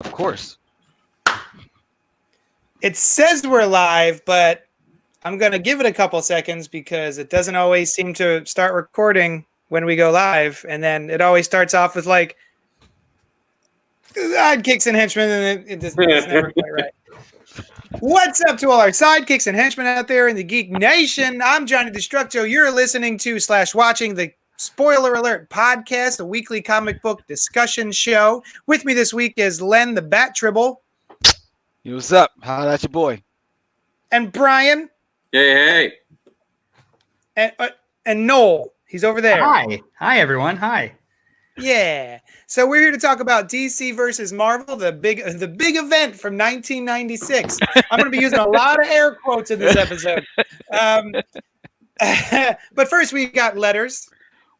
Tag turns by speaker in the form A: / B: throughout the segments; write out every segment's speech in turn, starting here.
A: Of course.
B: It says we're live, but I'm going to give it a couple seconds because it doesn't always seem to start recording when we go live. And then it always starts off with like sidekicks and henchmen, and it's never quite right. What's up to all our sidekicks and henchmen out there in the Geek Nation? I'm Johnny Destructo. You're listening to / watching the Spoiler Alert podcast, a weekly comic book discussion show. With me this week is Len the Bat Tribble.
A: Hey, what's up? How that's your boy?
B: And Brian.
C: Hey.
B: And Noel. He's over there.
D: Hi everyone. Hi.
B: Yeah. So we're here to talk about DC versus Marvel, the big event from 1996. I'm going to be using a lot of air quotes in this episode. But first, we got letters.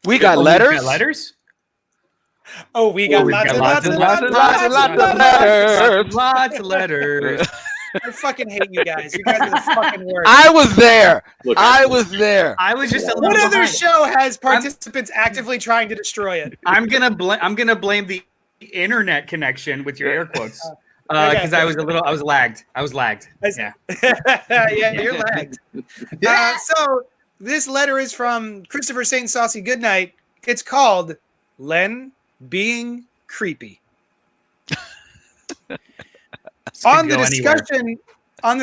A: We got letters?
B: Oh, we got lots of letters.
D: Lots of letters.
B: I fucking hate you guys. You guys are the fucking worst.
A: I was there. I was just a little
B: What other
D: behind.
B: show has participants actively trying to destroy it?
D: I'm gonna blame the internet connection with your air quotes because I was lagged. Yeah.
B: Yeah, you're lagged. So this letter is from Christopher St. Saucy Goodnight. It's called Len Being Creepy. On the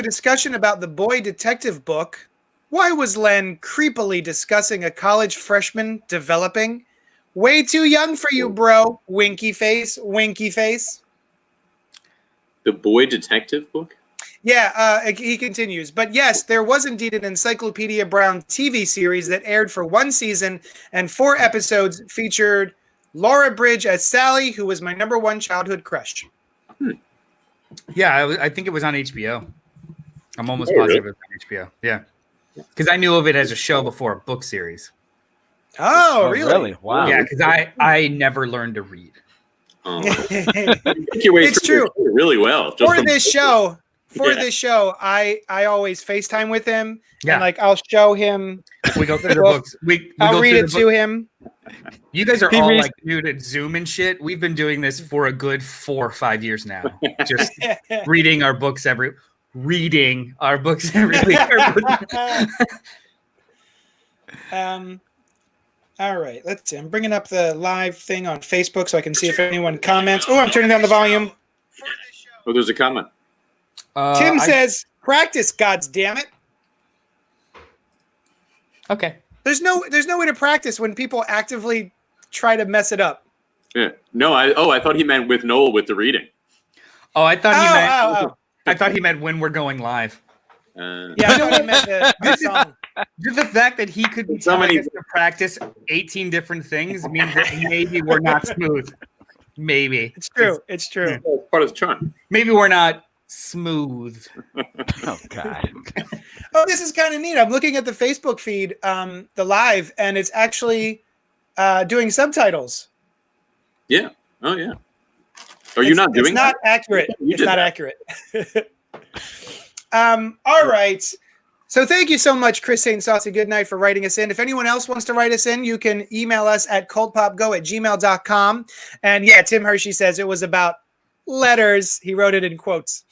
B: discussion about the boy detective book, why was Len creepily discussing a college freshman developing? Way too young for you, bro. Winky face, winky face.
C: The boy detective book?
B: Yeah, he continues. But yes, there was indeed an Encyclopedia Brown TV series that aired for 1 season and 4 episodes, featured Laura Bridge as Sally, who was my #1 childhood crush.
D: Yeah, I think it was on HBO. I'm almost positive it was on HBO. Yeah, because I knew of it as a show before a book series.
B: Oh, really?
A: Wow.
D: Yeah, because I never learned to read.
C: Oh. It's
B: true.
C: Really well.
B: For this show, I always FaceTime with him.
D: Yeah.
B: And like I'll show him.
D: We go through the books.
B: I'll read it to him.
D: You guys are all like dude at Zoom and shit. We've been doing this for a good 4 or 5 years now. Just reading our books every week.
B: All right, let's see. I'm bringing up the live thing on Facebook so I can see if anyone comments. Oh, I'm turning down the volume.
C: Oh, there's a comment.
B: Tim says, "Practice, gods damn it."
D: Okay.
B: There's no way to practice when people actively try to mess it up.
C: Yeah. No, I thought he meant with Noel with the reading.
D: Oh, I thought I thought he meant when we're going live.
B: Yeah, I thought he meant the song.
D: Just the fact that he could be telling us to practice 18 different things means that maybe we're not smooth. Maybe.
B: It's true. It's true.
C: It's part of the charm.
D: Maybe we're not smooth.
A: Oh, God.
B: Oh, this is kind of neat. I'm looking at the Facebook feed, the live, and it's actually doing subtitles.
C: Yeah. Oh, yeah. Are you not doing that?
B: It's not accurate.
C: You
B: It's
C: did
B: not
C: that.
B: accurate. All right. So thank you so much, Chris St. Saucy Goodnight, for writing us in. If anyone else wants to write us in, you can email us at cultpopgo@gmail.com. And yeah, Tim Hershey says it was about letters. He wrote it in quotes.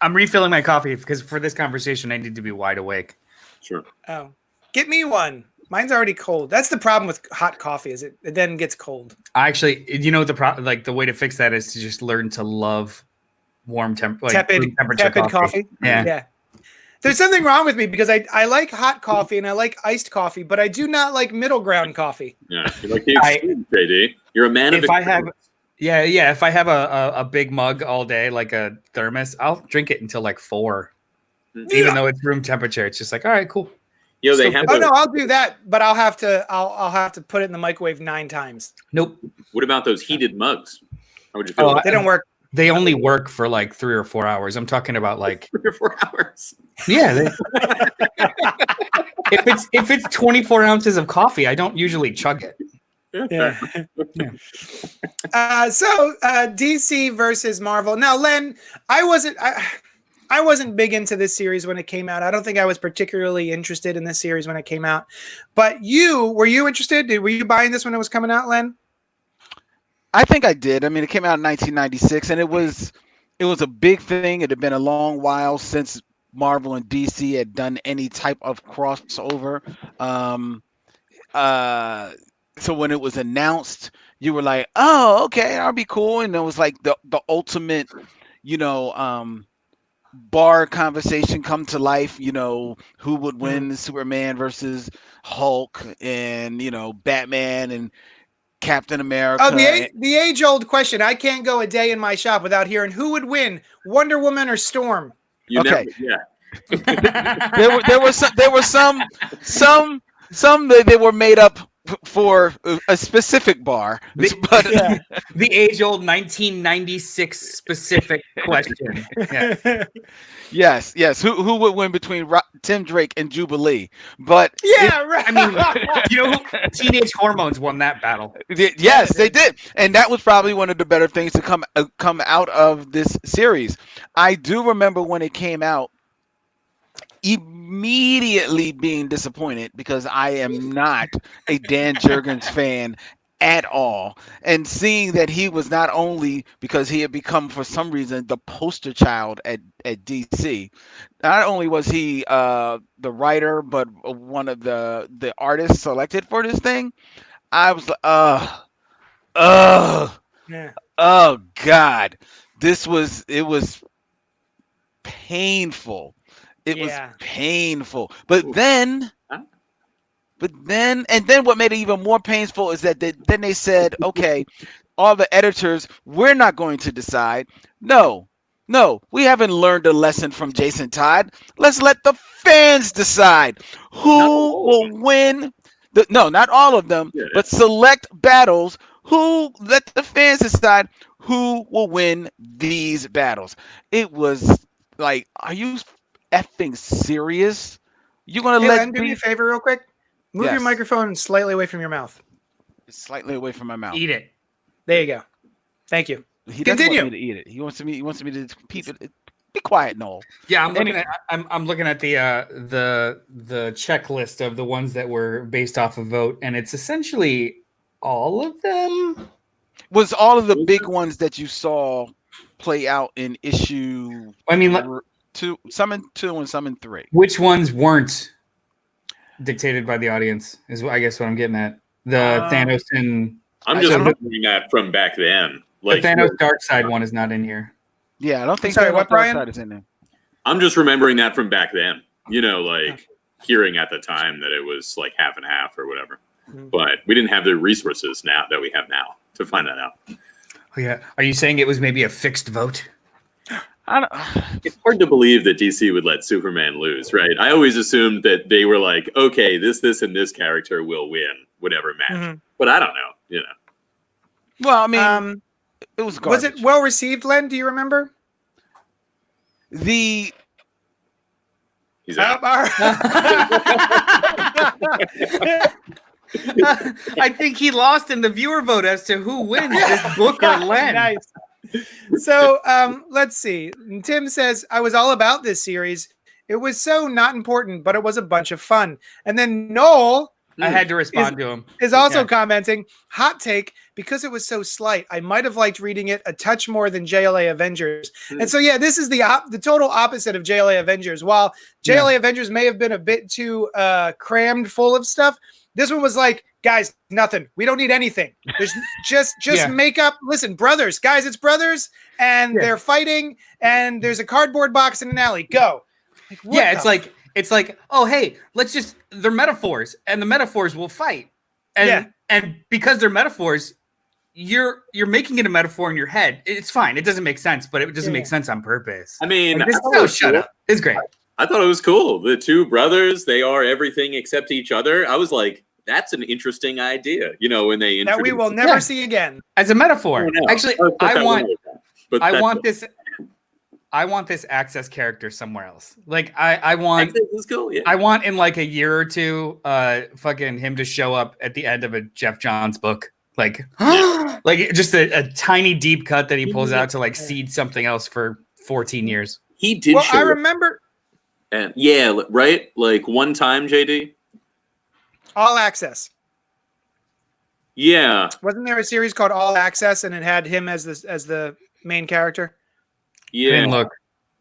D: I'm refilling my coffee because for this conversation, I need to be wide awake.
C: Sure.
B: Oh, get me one. Mine's already cold. That's the problem with hot coffee, is it then gets cold.
D: Actually, you know the way to fix that is to just learn to love
B: tepid coffee.
D: Yeah.
B: There's something wrong with me because I like hot coffee and I like iced coffee, but I do not like middle ground coffee.
C: Yeah. You're like the extreme, JD. You're a man of extremes.
D: If I have a big mug all day, like a thermos, I'll drink it until like 4. Even though it's room temperature, it's just like, all right, cool.
C: They have.
B: No, I'll do that, but I'll have to put it in the microwave 9 times.
D: Nope.
C: What about those heated mugs? How would you feel?
B: They don't work.
D: They only work for like 3 or 4 hours. I'm talking about like
C: 3 or 4 hours.
D: Yeah. If it's 24 ounces of coffee, I don't usually chug it.
B: Yeah. So DC versus Marvel. Now, Len, I wasn't big into this series when it came out. I don't think I was particularly interested in this series when it came out. But were you interested? Were you buying this when it was coming out, Len?
A: I think I did. I mean, it came out in 1996, and it was a big thing. It had been a long while since Marvel and DC had done any type of crossover. Um, so when it was announced, you were like, "Oh, okay, that'll be cool." And it was like the ultimate, you know, bar conversation come to life. You know, who would win, Superman versus Hulk, and Batman and Captain America.
B: Oh, the age-old question. I can't go a day in my shop without hearing who would win, Wonder Woman or Storm.
A: There were some they were made up for a specific bar.
D: The age-old 1996 specific question. Yeah.
A: Yes. Who would win between Tim Drake and Jubilee? But
B: right.
D: I mean, Teenage Hormones won that battle.
A: Yes, they did, and that was probably one of the better things to come out of this series. I do remember when it came out, immediately being disappointed because I am not a Dan Jurgens fan at all, and seeing that he was not only, because he had become for some reason the poster child at DC, not only was he the writer but one of the artists selected for this thing. I was like, oh God, it was painful. It was painful. But then what made it even more painful is that then they said, okay, all the editors, we're not going to decide. No, we haven't learned a lesson from Jason Todd. Let's let the fans decide who will win. No, not all of them, but select battles. Let the fans decide who will win these battles. It was like, are you effing serious? You gonna let
B: do me a favor real quick? Move your microphone slightly away from your mouth.
A: Slightly away from my mouth.
D: Eat it.
B: There you go. Thank you.
A: He doesn't want me to eat it. He wants me to keep it. Be quiet, Noel.
D: Yeah, I'm looking at the checklist of the ones that were based off of vote, and it's essentially all of them.
A: Was all of the big ones that you saw play out in issue?
D: I mean,
A: some in 2 and some in 3.
D: Which ones weren't dictated by the audience is I guess what I'm getting at. The Thanos and
C: I'm just remembering that from back then.
D: Like, the Thanos Dark Side one is not in here.
A: Yeah, I don't think
B: what, Brian?
A: Dark Side is in there.
C: I'm just remembering that from back then. Hearing at the time that it was like half and half or whatever. But we didn't have the resources now that we have now to find that out.
D: Oh yeah. Are you saying it was maybe a fixed vote?
C: It's hard to believe that DC would let Superman lose, right? I always assumed that they were like, okay, this, and this character will win whatever match. But I don't know,
A: Well, I mean, it was garbage.
B: Was it well received, Len? Do you remember?
C: He's out.
D: I think he lost in the viewer vote as to who wins this book or Len.
B: Nice. So let's see. Tim says, I was all about this series. It was so not important, but it was a bunch of fun. And then Noel,
D: I had to respond to him,
B: is also commenting, hot take, because it was so slight, I might have liked reading it a touch more than JLA Avengers. And so, yeah, this is the total opposite of JLA Avengers. While JLA Avengers may have been a bit too crammed full of stuff, this one was like, guys, nothing. We don't need anything. There's just make up. Listen, brothers, guys, it's brothers, and they're fighting, and there's a cardboard box in an alley. Go. Like,
D: it's like, oh, hey, they're metaphors, and the metaphors will fight. And because they're metaphors, you're making it a metaphor in your head. It's fine. It doesn't make sense, but it doesn't make sense on purpose.
C: I mean,
D: shut up. It's great.
C: I thought it was cool. The two brothers, they are everything except each other. I was like, that's an interesting idea. When they
B: that we will never see again
D: as a metaphor. Actually, I want this Access character somewhere else. Like I want
C: Access is cool, yeah.
D: I want in like a year or two, fucking him to show up at the end of a Jeff Johns book. Like, like just a tiny deep cut that he pulls out to like seed something else for 14 years.
C: He did.
B: Well, I remember.
C: And right? Like one time, JD.
B: All Access.
C: Yeah.
B: Wasn't there a series called All Access and it had him as the main character?
C: Yeah.
D: I didn't look.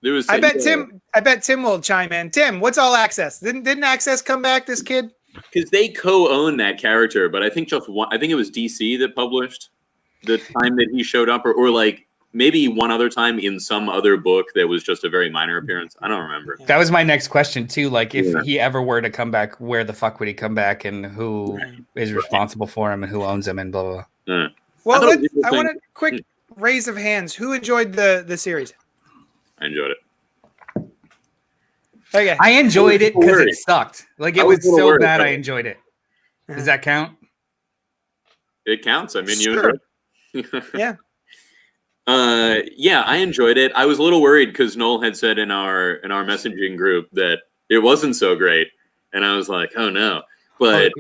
C: There was.
B: I bet Tim will chime in. Tim, what's All Access? Didn't Access come back? This kid?
C: Because they co-own that character, but I think just one. I think it was DC that published the time that he showed up, or like maybe one other time in some other book that was just a very minor appearance. I don't remember.
D: That was my next question too. Like, if he ever were to come back, where the fuck would he come back, and who is responsible for him, and who owns him, and blah blah blah.
B: Well, I want a quick raise of hands. Who enjoyed the series?
C: I enjoyed it.
B: Okay.
D: I enjoyed it because it sucked. Like, it was so bad. I
C: it.
D: enjoyed it. Does that count?
C: It counts. I mean,
B: Sure.
C: you enjoyed it.
B: Yeah.
C: Yeah, I enjoyed it. I was a little worried because Noel had said in our messaging group that it wasn't so great, and I was like, oh no. But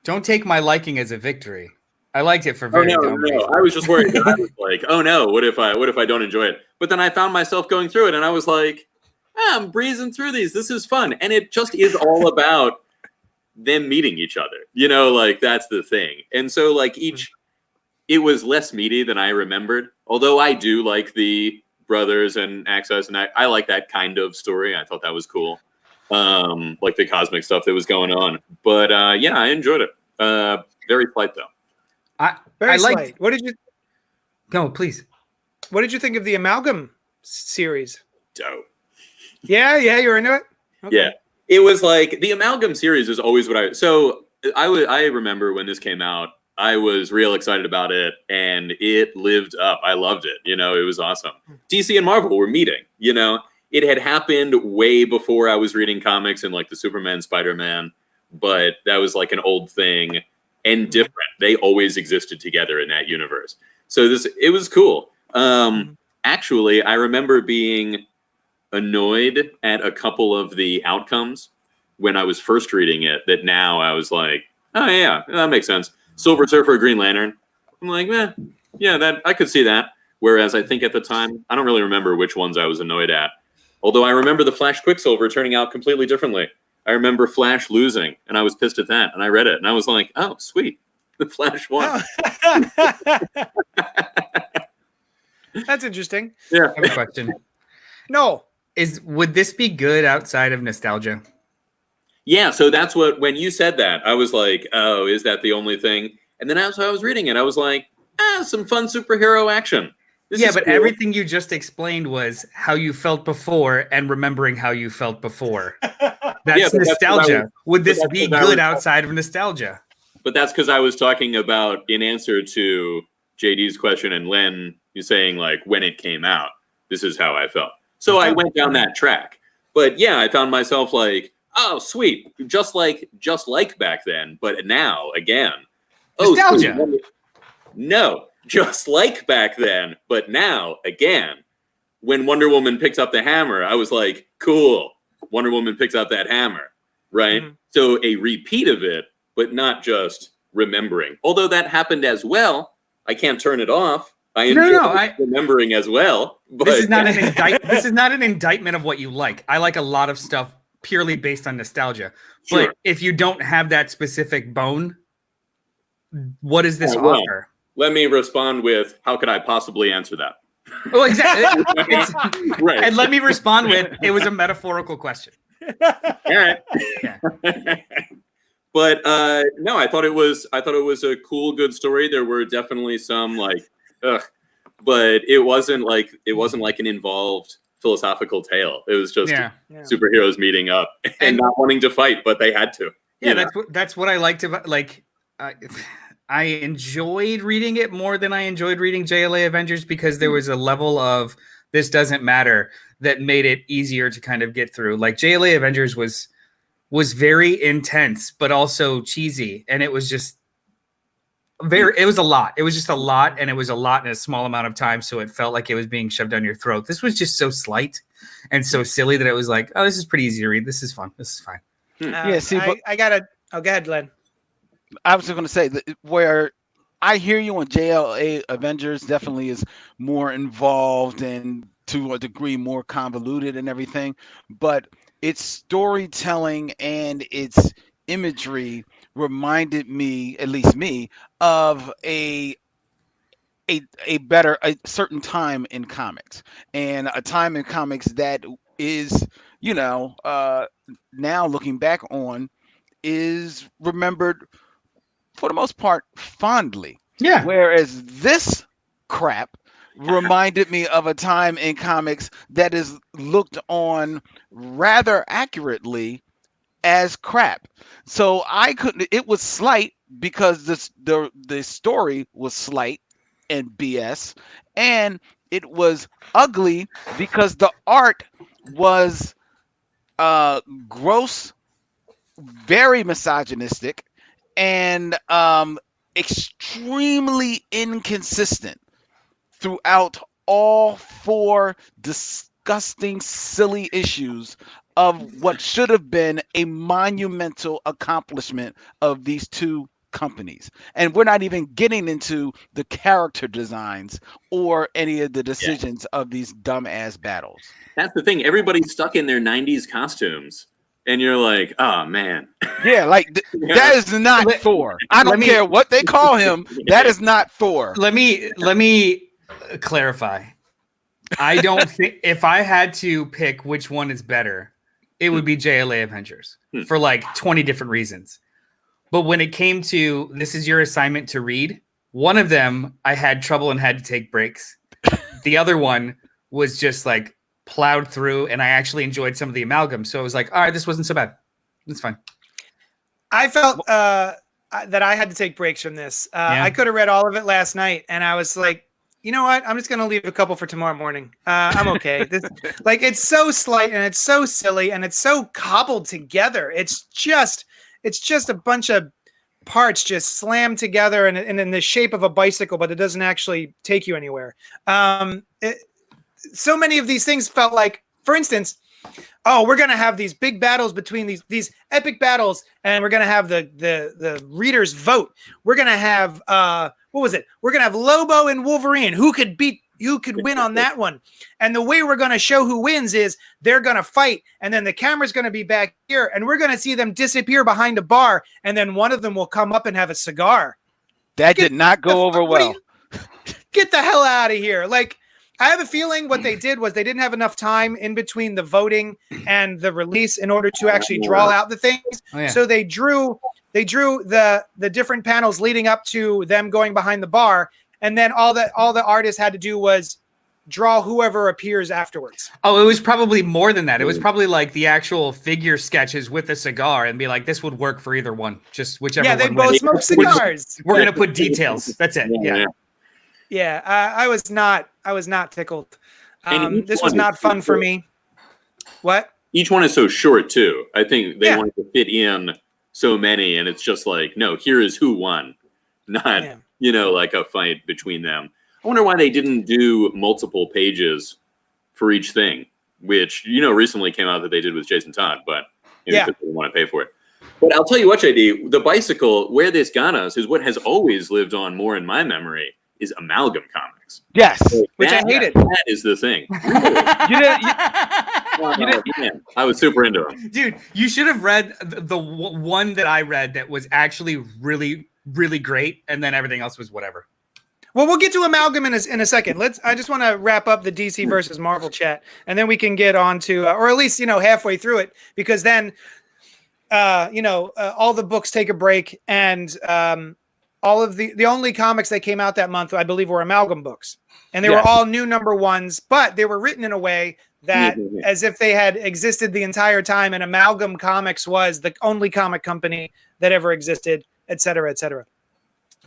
D: don't take my liking as a victory. I liked it for very dumb reasons.
C: I was just worried. That I was like, oh no, what if I don't enjoy it? But then I found myself going through it, and I was like, I'm breezing through these. This is fun, and it just is all about them meeting each other. You know, like that's the thing. And so like it was less meaty than I remembered. Although I do like the brothers and Access, and I like that kind of story. I thought that was cool. Like the cosmic stuff that was going on. But yeah, I enjoyed it. Very slight though.
B: Very slight. What did you?
D: No, please.
B: What did you think of the Amalgam series?
C: Dope.
B: Yeah, you were into it. Okay.
C: Yeah, it was like the Amalgam series is always what I remember when this came out. I was real excited about it, and it lived up. I loved it. You know, it was awesome. DC and Marvel were meeting. You know, it had happened way before I was reading comics and like the Superman, Spider-Man, but that was like an old thing and different. They always existed together in that universe. So it was cool. Actually, I remember being annoyed at a couple of the outcomes when I was first reading it, that now I was like, oh yeah, that makes sense. Silver Surfer, Green Lantern. I'm like, yeah, that I could see that. Whereas I think at the time, I don't really remember which ones I was annoyed at. Although I remember the Flash Quicksilver turning out completely differently. I remember Flash losing, and I was pissed at that. And I read it, and I was like, oh, sweet. The Flash won.
B: That's interesting.
C: Yeah.
D: I have a question.
B: No.
D: Would this be good outside of nostalgia?
C: Yeah, so that's when you said that, I was like, oh, is that the only thing? And then as I was reading it, I was like, some fun superhero action.
D: But cool. Everything you just explained was how you felt before and remembering how you felt before. That's nostalgia. Would this be good outside of nostalgia?
C: But that's because I was talking about, in answer to JD's question and Len, you saying like when it came out, this is how I felt. So I went down that track. But yeah, I found myself like, oh, sweet. Just like back then, but now again.
D: Nostalgia.
C: Oh, no, just like back then, but now again. When Wonder Woman picks up the hammer, I was like, cool. Wonder Woman picks up that hammer, right? Mm-hmm. So a repeat of it, but not just remembering. Although that happened as well. I can't turn it off. I enjoy remembering as well. But
D: this is not this is not an indictment of what you like. I like a lot of stuff purely based on nostalgia.
C: Sure.
D: But if you don't have that specific bone, what does this offer?
C: Let me respond with, how could I possibly answer that?
D: Well, exactly.
C: Right.
D: And let me respond with, it was a metaphorical question.
C: All right. Yeah. But no, I thought it was a cool, good story. There were definitely some but it wasn't like an involved philosophical tale. It was just superheroes meeting up and not wanting to fight, but they had to.
D: Yeah, that's what I liked about I enjoyed reading it more than I enjoyed reading JLA Avengers because there was a level of this doesn't matter that made it easier to kind of get through. Like JLA Avengers was very intense, but also cheesy. And it was just it was a lot. It was just a lot. And it was a lot in a small amount of time. So it felt like it was being shoved down your throat. This was just so slight and so silly that it was like, oh, this is pretty easy to read. This is fun. This is fine.
B: I got to, go ahead, Len.
A: I was going to say that where I hear you on JLA Avengers definitely is more involved and to a degree more convoluted and everything, but its storytelling and its imagery reminded me, at least me, of a certain time in comics, and a time in comics that is, you know, now looking back on, is remembered for the most part fondly.
D: Yeah.
A: Whereas this crap reminded me of a time in comics that is looked on rather accurately as crap. So I couldn't. It was slight because the story was slight and BS, and it was ugly because the art was gross, very misogynistic, and extremely inconsistent throughout all four disgusting, silly issues of what should have been a monumental accomplishment of these two companies. And we're not even getting into the character designs or any of the
C: Yeah.
A: decisions of these dumbass battles.
C: That's the thing. Everybody's stuck in their 90s costumes. And you're like, oh, man.
A: Yeah, like that is not Thor. I don't care what they call him. That is not Thor.
D: Let me clarify. I don't think if I had to pick which one is better, it would be JLA Adventures for like 20 different reasons. But when it came to this is your assignment to read, one of them I had trouble and had to take breaks. The other one was just like plowed through, and I actually enjoyed some of the amalgam. So I was like, all right, this wasn't so bad. It's fine.
B: I felt that I had to take breaks from this. I could have read all of it last night, and I was like, you know what? I'm just going to leave a couple for tomorrow morning. I'm okay. Like, it's so slight, and it's so silly, and it's so cobbled together. It's just a bunch of parts just slammed together and in the shape of a bicycle, but it doesn't actually take you anywhere. So many of these things felt like, for instance, oh, we're gonna have these big battles between these epic battles, and we're gonna have the readers vote. We're gonna have what was it? We're gonna have Lobo and Wolverine. Who could win on that one? And the way we're gonna show who wins is they're gonna fight, and then the camera's gonna be back here, and we're gonna see them disappear behind a bar, and then one of them will come up and have a cigar.
A: That did not go over well.
B: Get the hell out of here! Like, I have a feeling what they did was they didn't have enough time in between the voting and the release in order to actually draw out the things. Oh, yeah. So they drew the different panels leading up to them going behind the bar, and then all the artists had to do was draw whoever appears afterwards.
D: Oh, it was probably more than that. It was probably like the actual figure sketches with a cigar, and be like, this would work for either one, just whichever.
B: Yeah, they
D: one
B: both
D: wins.
B: smoke cigars.
D: We're gonna put details. That's it. Yeah.
B: Yeah, I was not tickled. This was not fun for me. What?
C: Each one is so short too. I think they wanted to fit in so many, and it's just like, no, here is who won, not like a fight between them. I wonder why they didn't do multiple pages for each thing, which recently came out that they did with Jason Todd, but maybe because they didn't want to pay for it. But I'll tell you what, JD, the bicycle, where this got us is what has always lived on more in my memory. Is Amalgam Comics.
A: Yes.
B: Which I hated.
C: That is the thing. I was super into them.
D: Dude, you should have read the one that I read that was actually really, really great, and then everything else was whatever.
B: Well, we'll get to Amalgam in a second. I just want to wrap up the DC versus Marvel chat, and then we can get on to, or at least, halfway through it, because then, all the books take a break, and all of the only comics that came out that month, I believe, were Amalgam books. And they were all new number ones, but they were written in a way that as if they had existed the entire time, and Amalgam Comics was the only comic company that ever existed, et cetera, et cetera.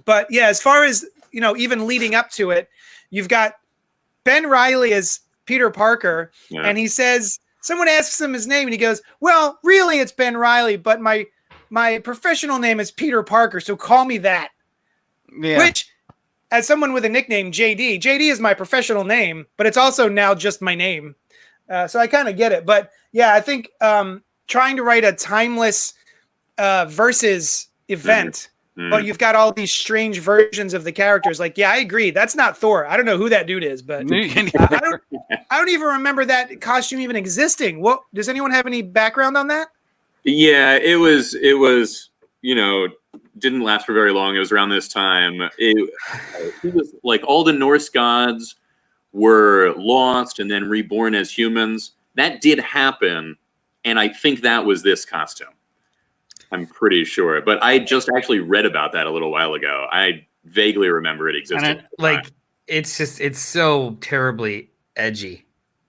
B: But yeah, as far as, even leading up to it, you've got Ben Reilly as Peter Parker, and he says, someone asks him his name, and he goes, well, really, it's Ben Reilly, but my professional name is Peter Parker, so call me that. Yeah. Which, as someone with a nickname, JD is my professional name, but it's also now just my name. So I kind of get it. But yeah, I think trying to write a timeless versus event, but you've got all these strange versions of the characters. Like, yeah, I agree. That's not Thor. I don't know who that dude is, but I don't even remember that costume even existing. What, does anyone have any background on that?
C: Yeah, it was didn't last for very long. It was around this time. It was like all the Norse gods were lost and then reborn as humans. That did happen, and I think that was this costume. I'm pretty sure, but I just actually read about that a little while ago. I vaguely remember it existing.
D: It's so terribly edgy.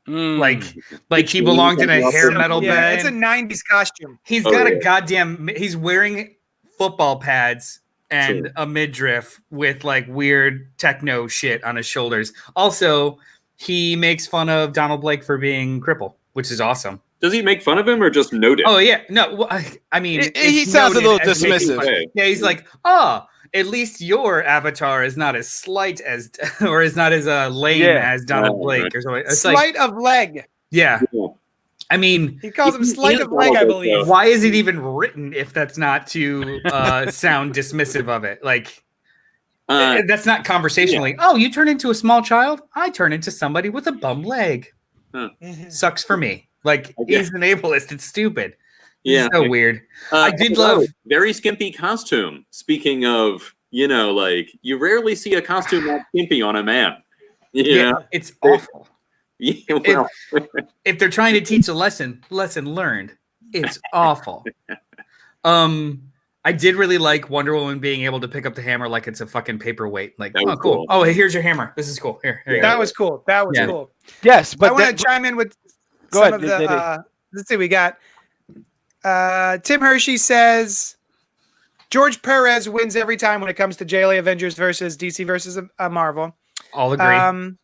A: Mm.
D: Like he belonged in a hair metal band.
B: It's a 90s costume.
D: He's he's wearing football pads and a midriff with like weird techno shit on his shoulders. Also, he makes fun of Donald Blake for being crippled, which is awesome.
C: Does he make fun of him or just note it?
D: Oh yeah, no. Well, I mean,
A: he sounds a little dismissive.
D: Yeah, he's like, oh, at least your avatar is not as slight as, or is not as lame as Donald Blake or something. It's
B: slight of leg.
D: Yeah. I mean,
B: he calls him slight of leg, I believe.
D: Why is it even written if that's not to sound dismissive of it? Like, that's not conversationally. Oh, you turn into a small child? I turn into somebody with a bum leg. Sucks for me. Like, he's an ableist. It's stupid.
C: Yeah.
D: It's so weird. I did love
C: very skimpy costume. Speaking of, like you rarely see a costume that skimpy on a man.
D: Yeah, it's awful.
C: Yeah, well.
D: If they're trying to teach a lesson learned. It's awful. I did really like Wonder Woman being able to pick up the hammer like it's a fucking paperweight. Like, oh, cool. Oh, here's your hammer. This is cool. Here you go.
B: That was cool. That was cool.
A: Yes, but
B: I want to chime in with some of the. Let's see. We got Tim Hershey says George Perez wins every time when it comes to JLA Avengers versus DC versus Marvel.
D: All agree.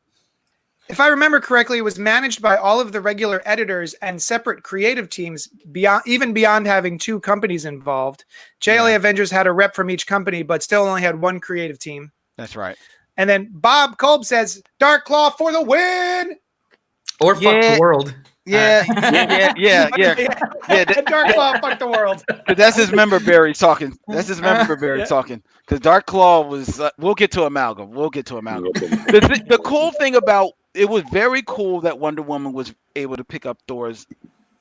B: If I remember correctly, it was managed by all of the regular editors and separate creative teams, beyond having two companies involved. JLA Avengers had a rep from each company, but still only had one creative team.
A: That's right.
B: And then Bob Kolb says, Dark Claw for the win!
D: Or fuck the world.
A: Yeah.
B: Dark Claw, fuck the world.
A: That's his member Barry talking. Because Dark Claw was. We'll get to Amalgam. The cool thing about it was very cool that Wonder Woman was able to pick up Thor's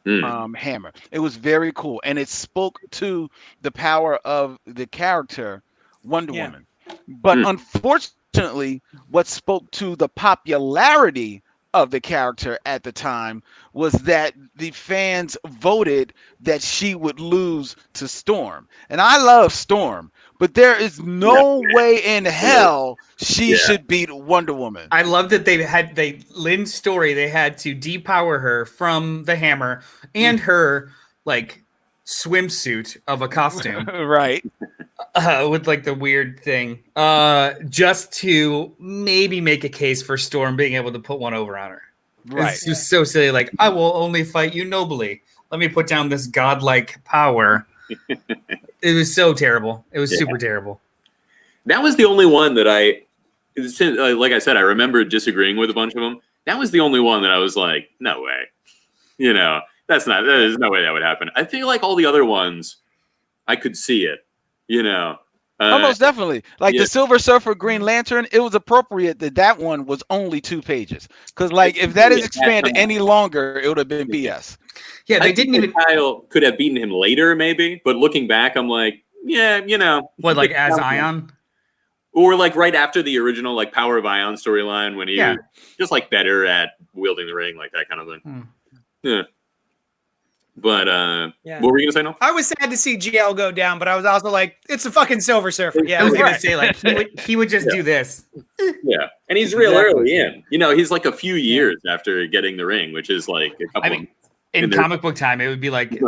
A: hammer. It was very cool, and it spoke to the power of the character Wonder Woman. But unfortunately, what spoke to the popularity of the character at the time was that the fans voted that she would lose to Storm. And I love Storm, but there is no way in hell she should beat Wonder Woman.
D: I love that Lynn's story, they had to depower her from the hammer and her like swimsuit of a costume.
A: Right.
D: With like the weird thing, just to maybe make a case for Storm being able to put one over on her.
A: Right.
D: It's just so silly. Like, I will only fight you nobly. Let me put down this godlike power. It was so terrible. It was super terrible.
C: That was the only one that like I said, I remember disagreeing with a bunch of them. That was the only one that I was like, no way. There's no way that would happen. I feel like all the other ones, I could see it.
A: Almost definitely. Like the Silver Surfer Green Lantern, it was appropriate that one was only 2 pages. Because like if that is expanded any longer, it would have been BS.
D: Yeah, they didn't even.
C: Kyle could have beaten him later, maybe. But looking back, I'm like,
D: what, like as Ion,
C: or like right after the original like Power of Ion storyline when he was just like better at wielding the ring, like that kind of thing. Yeah. But what were you gonna say? No,
B: I was sad to see GL go down, but I was also like, it's a fucking Silver Surfer. Yeah,
D: I was gonna say like he would just do this.
C: Yeah, and he's real early in. He's like a few years after getting the ring, which is like a couple.
D: I mean, in comic book time, it would be like,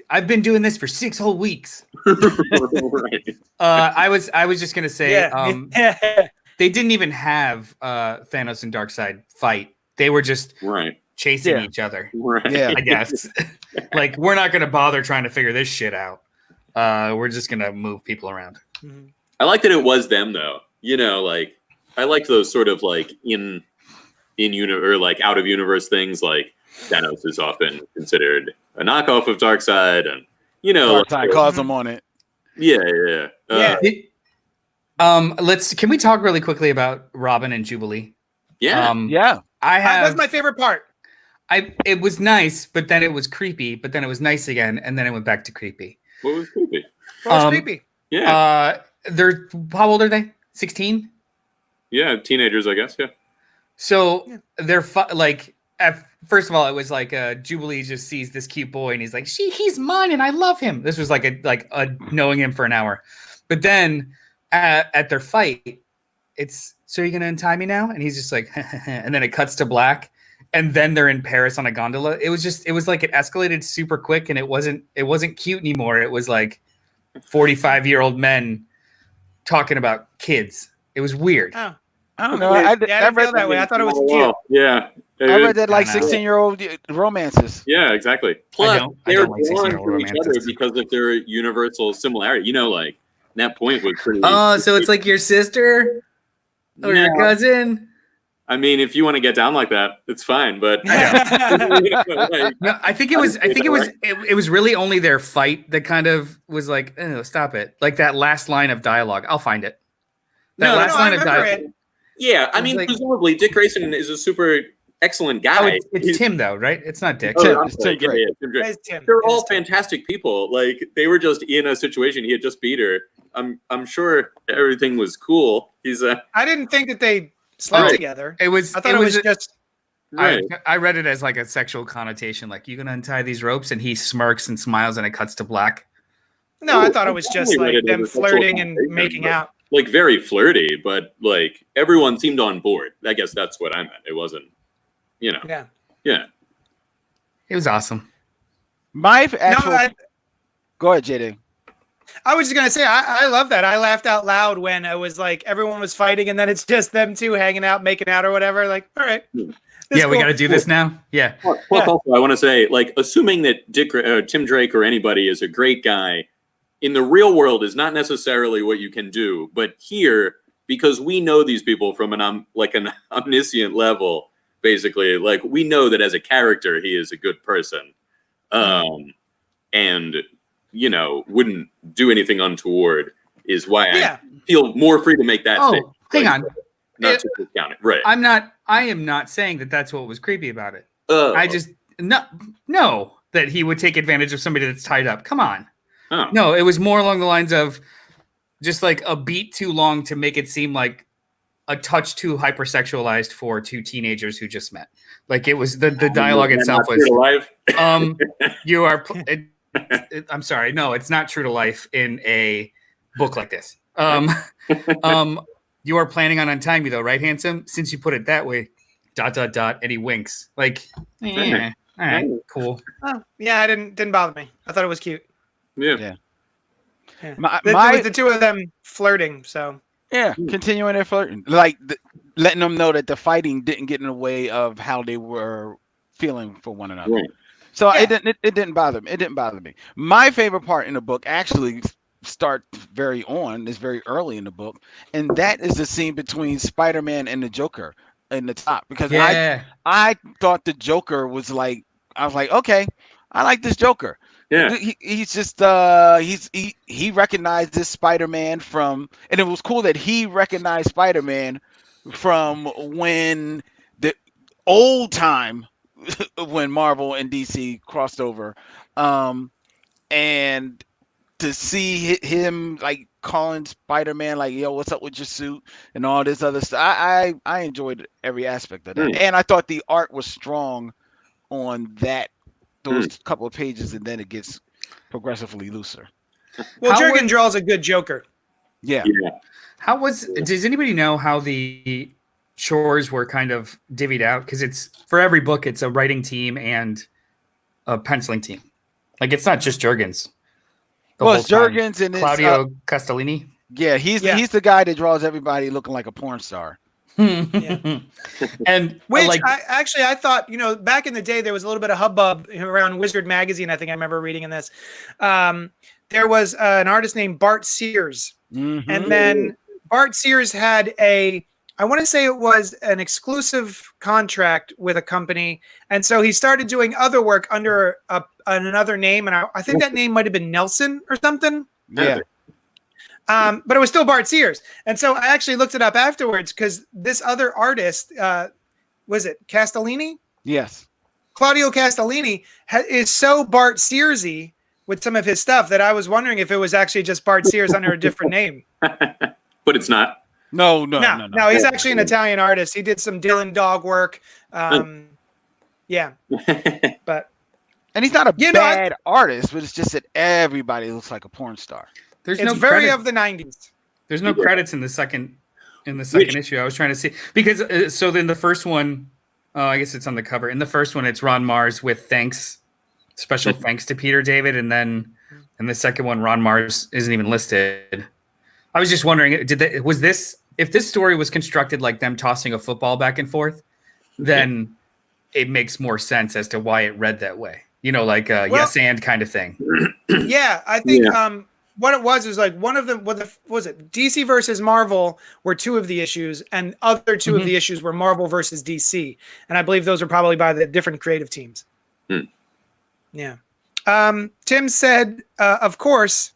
D: I've been doing this for 6 whole weeks.
C: Right.
D: I was just gonna say, they didn't even have Thanos and Darkseid fight. They were just chasing each other.
C: Right.
A: Yeah,
D: I guess. Like, we're not going to bother trying to figure this shit out. We're just going to move people around.
C: I like that it was them, though. Like, I like those sort of like in universe or like out of universe things. Like Thanos is often considered a knockoff of Darkseid, and
A: Darkseid calls him on it.
C: Yeah.
D: Can we talk really quickly about Robin and Jubilee?
C: Yeah.
B: That's my favorite part.
D: It was nice, but then it was creepy, but then it was nice again, and then it went back to creepy.
C: What was creepy?
B: What was creepy?
C: Yeah.
D: They're how old are they? 16.
C: Yeah, teenagers, I guess. Yeah.
D: So they're like. First of all, it was like Jubilee just sees this cute boy and he's like, he's mine and I love him. This was like a knowing him for an hour, but then at their fight, it's so you're gonna untie me now, and he's just like, and then it cuts to black, and then they're in Paris on a gondola. It was like it escalated super quick, and it wasn't cute anymore. It was like 45-year-old men talking about kids. It was weird.
B: Oh.
A: I don't know.
B: I didn't feel that way. I thought it was cute.
C: Yeah.
A: I read that like 16-year-old romances.
C: Yeah, exactly. Plus,
D: I
C: they're
D: don't like
C: drawn
D: 16-year-old
C: from each other
D: romances.
C: because of their universal similarity. You know, like that point was pretty.
D: Oh, so it's like your sister or your cousin.
C: I mean, if you want to get down like that, it's fine. But
D: No, I think it was really only their fight that kind of was like, oh, stop it. Like that last line of dialogue. I'll find it. That last line of dialogue.
C: Yeah, I mean,
D: like,
C: presumably Dick Grayson is a super excellent guy.
D: Oh, it's Tim though, right? It's not Dick.
A: It's Tim Drake.
C: Tim Drake.
B: It's Tim.
C: They're
B: It is
C: all
B: Tim.
C: fantastic people. Like they were just in a situation. He had just beat her. I'm sure everything was cool. He's
B: I didn't think that they slept
C: Right.
B: together.
D: It was.
B: I thought it was just.
C: right.
D: I read it as like a sexual connotation. Like, you gonna untie these ropes, and he smirks and smiles, and it cuts to black.
B: No, I thought it was just
C: Probably read
B: like
C: it
B: them
C: as a sexual
B: flirting and
C: connotation,
B: making
C: but-
B: out.
C: Like very flirty, but like everyone seemed on board. I guess that's what I meant. It wasn't, you know.
B: Yeah.
C: Yeah.
D: It was awesome.
A: My
B: No,
A: actual. Go ahead, JD.
B: I was just gonna say I love that. I laughed out loud when it was like everyone was fighting, and then it's just them two hanging out, making out, or whatever. Like, all right.
C: Yeah.
B: This
D: Yeah, we
B: cool.
D: got to do this now. Yeah.
C: Plus,
B: Yeah.
C: also, I want to say, like, assuming that Tim Drake or anybody is a great guy in the real world is not necessarily what you can do, but here, because we know these people from an omniscient level, basically, like we know that as a character he is a good person, and you know wouldn't do anything untoward. Is why I feel more free to make that statement.
D: Hang
C: Like,
D: on.
C: not to discount it, right?
D: I am not saying that that's what was creepy about it.
C: Oh.
D: I just no that he would take advantage of somebody that's tied up. Come on.
C: Oh.
D: No, it was more along the lines of just like a beat too long to make it seem like a touch too hypersexualized for two teenagers who just met. Like it was the dialogue itself was you are I'm sorry, no, it's not true to life in a book like this. You are planning on untying me though, right, handsome? Since you put it that way, ... and he winks. Like, yeah, all right, cool.
B: Oh, yeah, it didn't bother me. I thought it was cute.
C: Yeah.
B: Yeah.
A: My-
B: It was the two of them flirting. So
A: Yeah, continuing their flirting, like letting them know that the fighting didn't get in the way of how they were feeling for one another.
C: Right.
A: So
B: Yeah.
A: it didn't bother me. It didn't bother me. My favorite part in the book actually starts very early in the book, and that is the scene between Spider-Man and the Joker in the top, because I thought the Joker was like, I was like, okay, I like this Joker.
C: Yeah.
A: He's just he recognized this Spider-Man from, and it was cool that he recognized Spider-Man from when the old time when Marvel and DC crossed over, and to see him like calling Spider-Man like, yo, what's up with your suit and all this other stuff. I enjoyed every aspect of that, and I thought the art was strong on those couple of pages, and then it gets progressively looser.
B: well, Jurgen draws a good Joker.
A: Yeah.
D: Does anybody know how the chores were kind of divvied out? Because it's for every book, it's a writing team and a penciling team. Like it's not just Jurgens.
A: Well, it's Jurgens and
D: Claudio Castellini.
A: Yeah, he's the guy that draws everybody looking like a porn star.
D: And
B: Which I thought, back in the day, there was a little bit of hubbub around Wizard Magazine. I think I remember reading in this. There was an artist named Bart Sears.
A: Mm-hmm.
B: And then Bart Sears had I want to say it was an exclusive contract with a company. And so he started doing other work under another name. And I think that name might have been Nelson or something.
A: Yeah.
B: But it was still Bart Sears. And so I actually looked it up afterwards because this other artist, was it Castellini?
A: Yes.
B: Claudio Castellini is so Bart Searsy with some of his stuff that I was wondering if it was actually just Bart Sears under a different name.
C: But it's not.
A: No.
B: He's actually an Italian artist. He did some Dylan Dog work. Yeah, but
A: and he's not a bad artist, but it's just that everybody looks like a porn star.
D: There's
B: it's
D: no
B: very
D: credit.
B: of the 90s.
D: There's no credits in the second issue. I was trying to see because so then the first one, I guess it's on the cover. In the first one, it's Ron Mars with special thanks to Peter David, and then in the second one, Ron Mars isn't even listed. I was just wondering, if this story was constructed like them tossing a football back and forth, then it makes more sense as to why it read that way. You know, like yes and kind of thing.
B: Yeah, I think what it was is like one of them was it DC versus Marvel were two of the issues, and other two of the issues were Marvel versus DC, and I believe those are probably by the different creative teams. Yeah. Tim said, of course,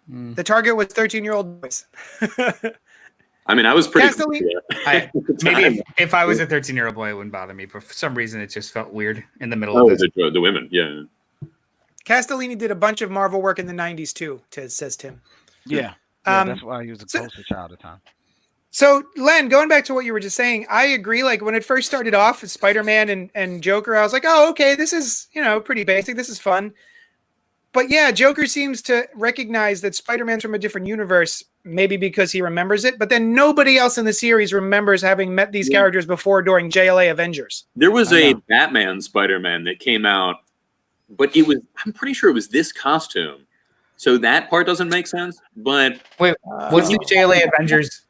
B: the target was 13-year-old boys.
C: I mean, I was pretty.
D: Maybe if I was a 13-year-old boy, it wouldn't bother me. But for some reason, it just felt weird in the middle of this.
C: The women, yeah.
B: Castellini did a bunch of Marvel work in the 90s too, says Tim.
A: Yeah, that's why he was a poster child at the time.
B: So, Len, going back to what you were just saying, I agree. Like when it first started off, Spider-Man and Joker, I was like, oh, okay, this is, pretty basic. This is fun. But yeah, Joker seems to recognize that Spider-Man's from a different universe, maybe because he remembers it. But then nobody else in the series remembers having met these characters before during JLA Avengers.
C: There was a Batman Spider-Man that came out, but I'm pretty sure it was this costume. So that part doesn't make sense. But
D: wait, was the JLA Avengers?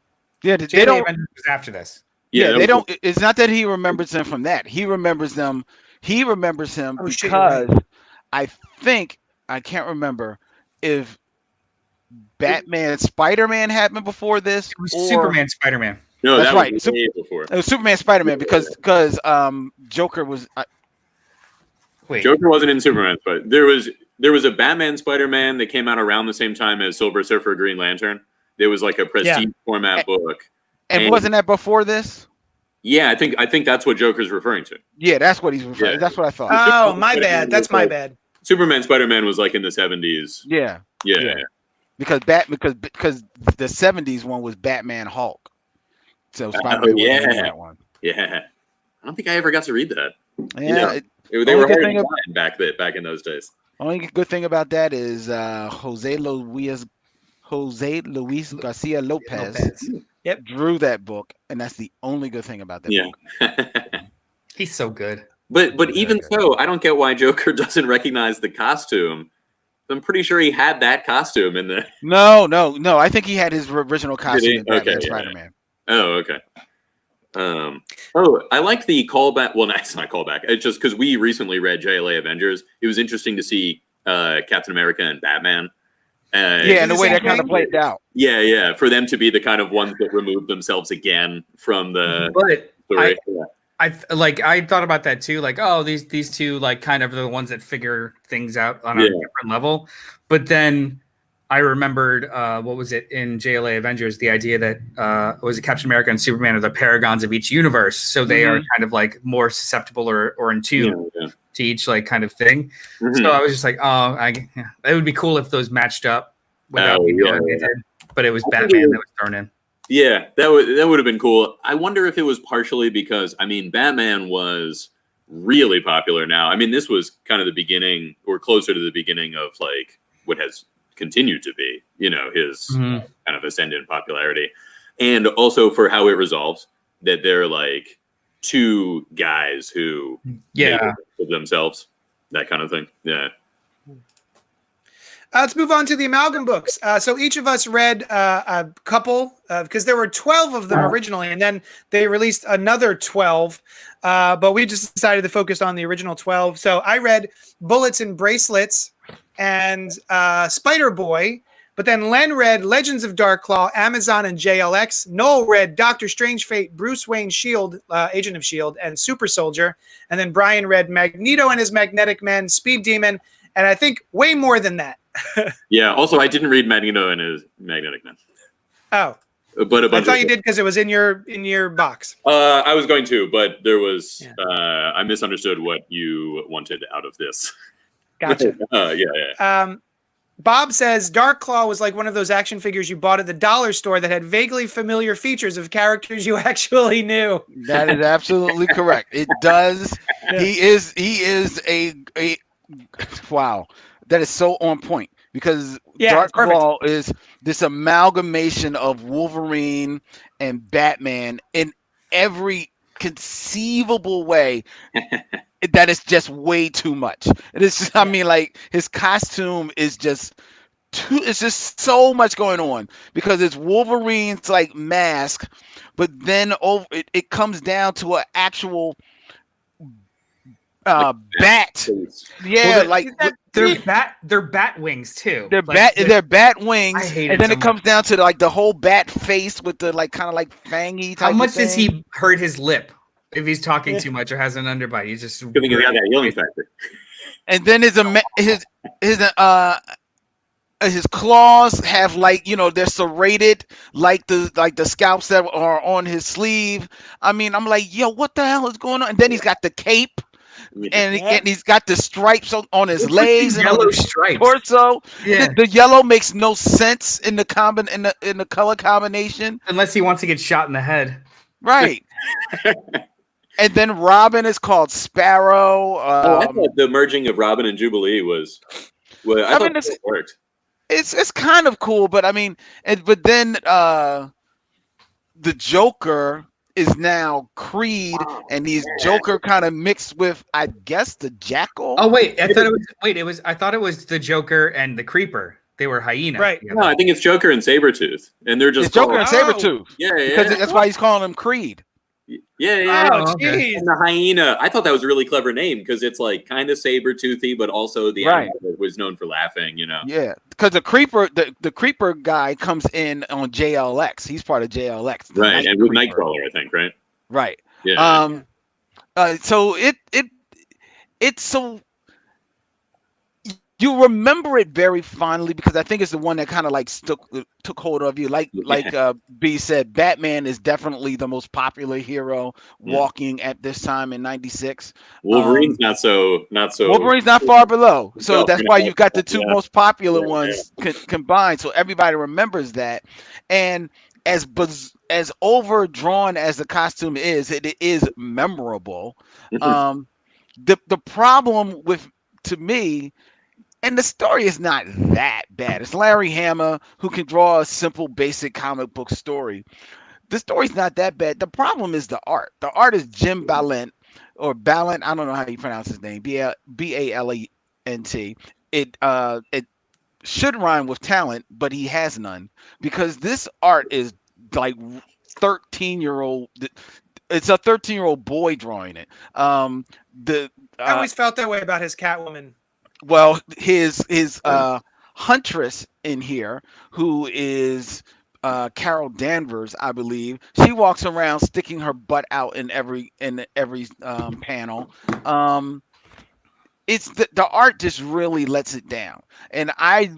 A: Yeah,
D: they don't. Avengers was after this.
A: Yeah, they don't. It's not that he remembers them from that. He remembers them. He remembers him because I think. I can't remember if Batman Spider-Man happened before this.
D: It was Superman Spider-Man.
C: No,
A: that's right.
C: Before.
A: It was Superman Spider-Man because Joker was.
C: Joker wasn't in Superman, but there was a Batman Spider-Man that came out around the same time as Silver Surfer Green Lantern. There was like a prestige format book.
A: And wasn't that before this?
C: Yeah, I think that's what Joker's referring to.
A: Yeah, that's what he's referring. That's what I thought.
B: Oh, my bad. That's my bad.
C: Superman Spider-Man was like in the 70s.
A: Yeah. Because the 70s one was Batman Hulk. So Spider-Man was in that one.
C: Yeah. I don't think I ever got to read that.
A: Yeah.
C: They were hard to find back in those days.
A: Only good thing about that is Jose Luis Garcia Lopez drew that book, and that's the only good thing about that book.
D: He's so good.
C: But even so, I don't get why Joker doesn't recognize the costume. I'm pretty sure he had that costume in there.
A: No. I think he had his original costume in Batman Spider-Man.
C: Oh, okay. I like the callback. Well, no, it's not callback. It's just because we recently read JLA Avengers. It was interesting to see Captain America and Batman.
A: And the way that kind of played out.
C: Yeah. For them to be the kind of ones that removed themselves again from the story.
D: I thought about that too. Like, oh, these two like kind of the ones that figure things out on a different level. But then I remembered what was it in JLA Avengers? The idea that was it Captain America and Superman are the paragons of each universe, so they are kind of like more susceptible or in tune to each like kind of thing. So I was just like, it would be cool if those matched up. But it was Batman that was thrown in.
C: Yeah, that would have been cool. I wonder if it was partially because, I mean, Batman was really popular now. I mean, this was kind of the beginning or closer to the beginning of like what has continued to be, his kind of ascendant popularity. And also for how it resolves that they're like two guys who make it of themselves, that kind of thing. Yeah.
B: Let's move on to the Amalgam books. So each of us read a couple because there were 12 of them originally, and then they released another 12. But we just decided to focus on the original 12. So I read Bullets and Bracelets and Spider-Boy. But then Len read Legends of Darkclaw, Amazon, and JLX. Noel read Doctor Strange Fate, Bruce Wayne Shield, Agent of Shield, and Super Soldier. And then Brian read Magneto and his Magnetic Men, Speed Demon, and I think way more than that.
C: Yeah. Also, I didn't read Magneto and his Magnetic Men.
B: Oh,
C: but a bunch
B: I thought you did because it was in your box.
C: I was going to, but there was I misunderstood what you wanted out of this.
B: Gotcha.
C: Yeah.
B: Bob says Dark Claw was like one of those action figures you bought at the dollar store that had vaguely familiar features of characters you actually knew.
A: That is absolutely correct. It does.
B: Yeah.
A: He is a wow. That is so on point because
B: Yeah,
A: Dark
B: it's perfect.
A: Claw is this amalgamation of Wolverine and Batman in every conceivable way. That is just way too much. It is just, I mean, like his costume is just too. It's just so much going on because it's Wolverine's like mask, but then it comes down to an actual bat. Yeah,
D: Well,
A: like
D: they're bat wings too.
A: they're
D: Like,
A: they're bat wings,
D: I hate
A: and
D: it
A: then
D: so
A: it comes
D: much.
A: down to like the whole bat face with the like kind of like fangy type.
D: How much
A: of
D: does
A: thing.
D: he hurt his lip if he's talking too much or has an underbite? He's just
C: Good thing he got that healing factor.
A: And then his claws have like they're serrated like the scalps that are on his sleeve. I mean, I'm like, yo, what the hell is going on? And then he's got the cape, and he's got the stripes on his legs and on
D: yellow
A: his
D: stripes.
A: torso.
D: Yeah.
A: The yellow makes no sense in the in the color combination,
D: Unless he wants to get shot in the head.
A: right? And then Robin is called Sparrow.
C: I thought the merging of Robin and Jubilee was. Well, I thought
A: mean,
C: it worked.
A: it's kind of cool, but I mean, but then the Joker is now Creed, and he's Joker kind of mixed with, I guess, the Jackal.
D: Oh wait, I thought it was the Joker and the Creeper. They were hyena.
B: Right.
D: together.
C: No, I think it's Joker and Sabretooth. And they're just
A: It's Joker and
C: called-
A: Sabretooth.
C: Yeah,
A: Because
C: yeah.
A: that's why he's calling him Creed.
C: Yeah.
B: Oh,
D: okay.
B: jeez.
C: And the hyena, I thought that was a really clever name because it's like kind of saber-toothy, but also the
A: Right.
C: animal that was known for laughing, you know.
A: Yeah, because the Creeper guy comes in on JLX. He's part of JLX. the
C: Right,
A: Night
C: and with
A: Creeper.
C: Nightcrawler, I think, right?
A: Right.
C: Yeah.
A: So it's so you remember it very fondly because I think it's the one that kind of like took hold of you. Like B said, Batman is definitely the most popular hero walking at this time in '96.
C: Wolverine's not so.
A: Wolverine's not far below, so
C: No,
A: that's why you've got the two
C: yeah.
A: most popular
C: Yeah,
A: ones combined. So everybody remembers that, and as overdrawn as the costume is, it is memorable. The problem to me. And the story is not that bad. It's Larry Hama who can draw a simple, basic comic book story. The story's not that bad. The problem is the art. The art is Jim Balent or Balent. I don't know how you pronounce his name. Balent. It should rhyme with talent, but he has none because this art is like 13-year-old. It's a 13-year-old boy drawing it. I
B: always felt that way about his Catwoman.
A: Well, his huntress in here, who is Carol Danvers, I believe, she walks around sticking her butt out in every panel. It's the art just really lets it down, and I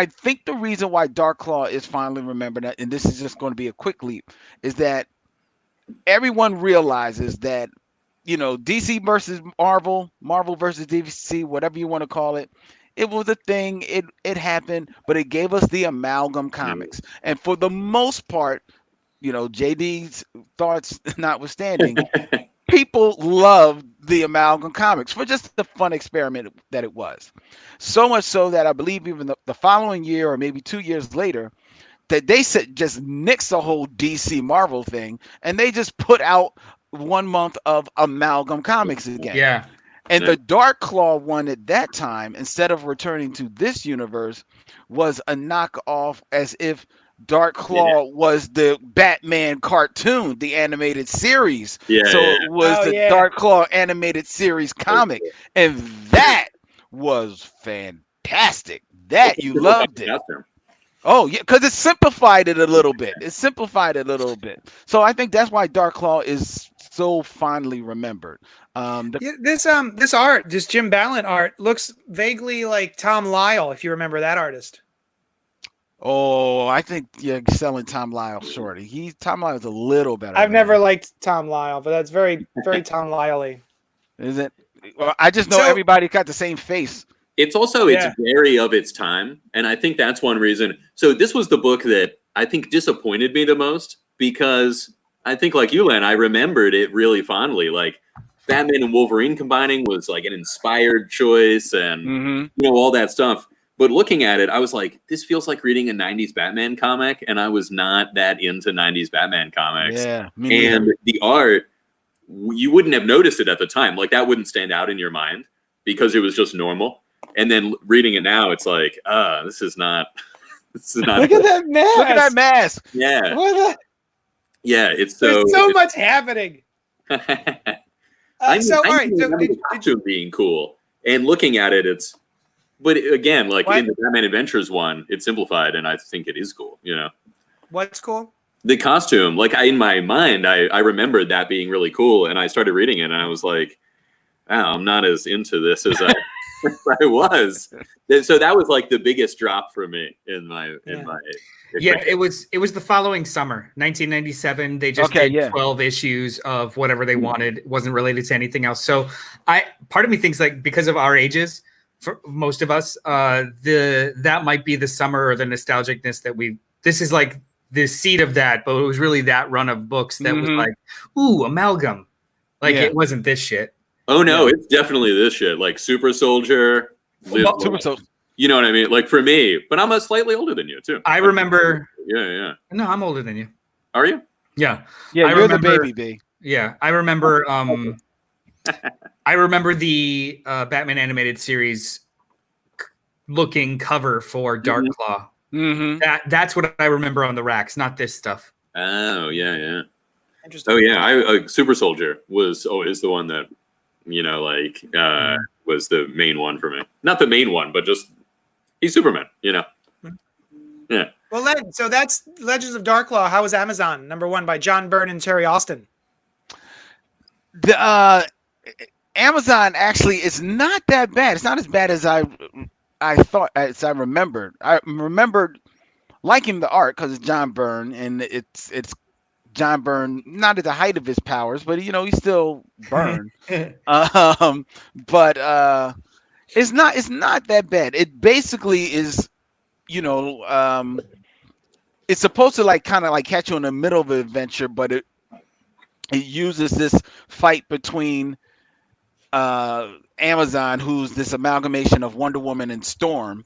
A: think the reason why Dark Claw is finally remembered, and this is just going to be a quick leap, is that everyone realizes that. DC versus Marvel versus DC, whatever you want to call it. It was a thing. It happened, but it gave us the Amalgam comics. And for the most part, JD's thoughts notwithstanding, people loved the Amalgam comics for just the fun experiment that it was. So much so that I believe even the following year or maybe 2 years later, that they just nixed the whole DC Marvel thing and they just put out 1 month of Amalgam comics again.
D: Yeah.
A: And the Dark Claw one at that time, instead of returning to this universe, was a knockoff as if Dark Claw was the Batman cartoon, the animated series.
C: Yeah,
A: so
C: yeah.
A: it was the Dark Claw animated series comic. And that was fantastic. That you loved it. Oh, yeah, because it simplified it a little bit. So I think that's why Dark Claw is so fondly remembered.
B: This art, this Jim Balent art, looks vaguely like Tom Lyle, if you remember that artist.
A: Oh, I think you're selling Tom Lyle short. Tom Lyle's a little better.
B: I've never liked Tom Lyle, but that's very, very Tom Lyle-y.
A: Is it? Well, I just know everybody got the same face.
C: It's also it's very of its time, and I think that's one reason. So this was the book that I think disappointed me the most because I think, like you, Len, I remembered it really fondly. Like Batman and Wolverine combining was like an inspired choice, and all that stuff. But looking at it, I was like, this feels like reading a '90s Batman comic, and I was not that into '90s Batman comics.
A: Yeah, me neither.
C: And the art, you wouldn't have noticed it at the time. Like that wouldn't stand out in your mind because it was just normal. And then reading it now, it's like, this is not. This is not.
B: Look at that mask.
A: Look at that mask.
C: Yeah.
B: What
C: it's
B: There's so much happening.
C: All
B: right. So
C: the costume being cool and looking at it, it's. But again, like in the Batman Adventures one, it's simplified, and I think it is cool.
B: What's cool?
C: The costume, like in my mind, I remembered that being really cool, and I started reading it, and I was like, wow, I'm not as into this as I was. So that was like the biggest drop for me in my.
D: It was the following summer, 1997. They just did 12 issues of whatever they wanted. It wasn't related to anything else. So part of me thinks like because of our ages, for most of us, that might be the summer or the nostalgicness that this is like the seed of that, but it was really that run of books that was like, ooh, amalgam. Like it wasn't this shit.
C: Oh no, it's definitely this shit. Like Super Soldier,
A: Super Soldier.
C: You know what I mean? Like for me, but I'm slightly older than you too.
D: I remember.
C: Yeah.
D: No, I'm older than you.
C: Are you?
D: Yeah.
A: Yeah, you're the baby, B.
D: Yeah, I remember. I remember the Batman animated series looking cover for Dark Claw. That's what I remember on the racks, not this stuff.
C: Oh yeah. Interesting. Oh yeah, Super Soldier was always the one that was the main one for me. Not the main one, but just he's Superman. Yeah.
B: Well, so that's Legends of Darklaw. How was Amazon? #1 by John Byrne and Terry Austin.
A: The Amazon actually is not that bad. It's not as bad as I thought, as I remembered. I remembered liking the art because it's John Byrne, and it's John Byrne, not at the height of his powers, but he's still Byrne. But it's not that bad. It basically is, it's supposed to kind of catch you in the middle of an adventure, but it uses this fight between Amazon, who's this amalgamation of Wonder Woman and Storm,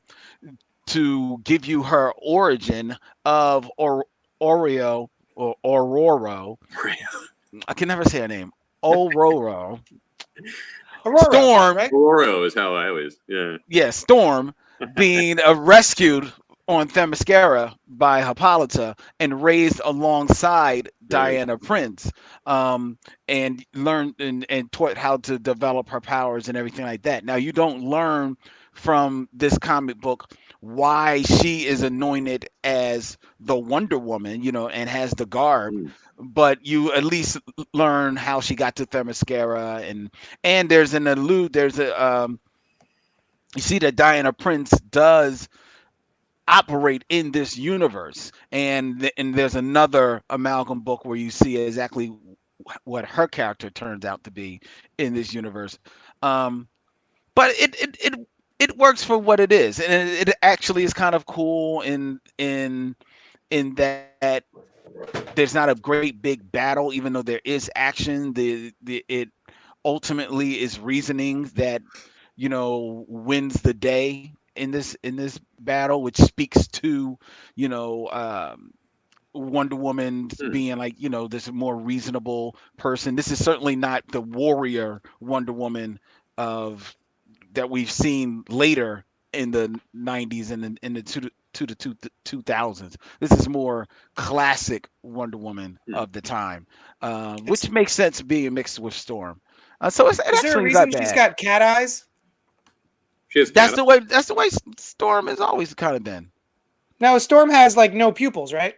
A: to give you her origin of Ororo. I can never say her name. Ororo. Storm.
B: Right?
C: Ororo is how I always.
A: Yeah, Storm being rescued on Themyscira by Hippolyta and raised alongside Diana Prince, and learned and taught how to develop her powers and everything like that. Now you don't learn from this comic book why she is anointed as the Wonder Woman, and has the garb, but you at least learn how she got to Themyscira, and there's you see that Diana Prince does operate in this universe, and there's another amalgam book where you see exactly what her character turns out to be in this universe. But it works for what it is, and it actually is kind of cool in that there's not a great big battle, even though there is action. It ultimately is reasoning that wins the day in this battle, which speaks to Wonder Woman being this more reasonable person. This is certainly not the warrior Wonder Woman that we've seen later in the 90s and in the 2000s. This is more classic Wonder Woman of the time, which makes sense being mixed with Storm. So it's
B: is there a reason she's got cat eyes?
A: That's the way Storm has always kind of been.
B: Now Storm has no pupils, right?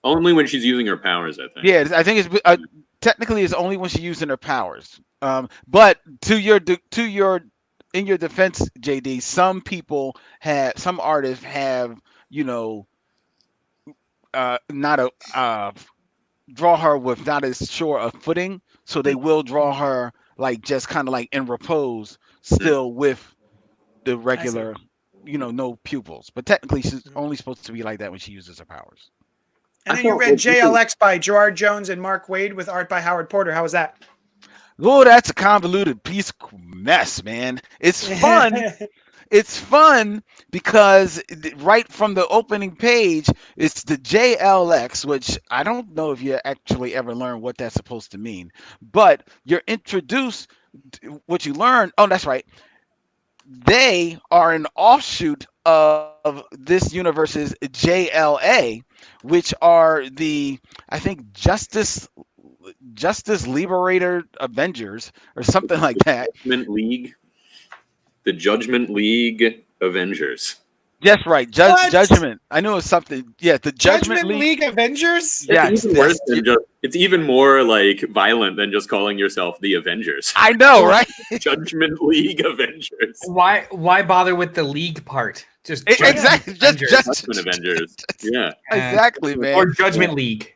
C: Only when she's using her powers, I think.
A: Yeah, I think it's technically it's only when she's using her powers. But in your defense, JD, some artists have not draw her with not as sure a footing, so they will draw her just kind of in repose still with the regular, no pupils. But technically, she's only supposed to be like that when she uses her powers.
B: And then you read JLX by Gerard Jones and Mark Waid with art by Howard Porter. How was that?
A: Oh, that's a convoluted piece of mess, man. It's fun. It's fun because right from the opening page, it's the JLX, which I don't know if you actually ever learn what that's supposed to mean. But you're introduced, what you learn, oh, that's right. They are an offshoot of this universe's JLA, which are I think, Justice Liberator Avengers or something like that.
C: Judgment League. The Judgment League Avengers.
A: Yes, right. Judgment. I knew it was something. Yeah, the Judgment
B: League Avengers?
A: Yes,
C: it's even more like violent than just calling yourself the Avengers.
A: I know, right?
C: Judgment League Avengers.
D: Why bother with the league part? Just
A: exactly.
C: Judgment Avengers. Yeah.
A: Exactly, man.
D: Or Judgment League.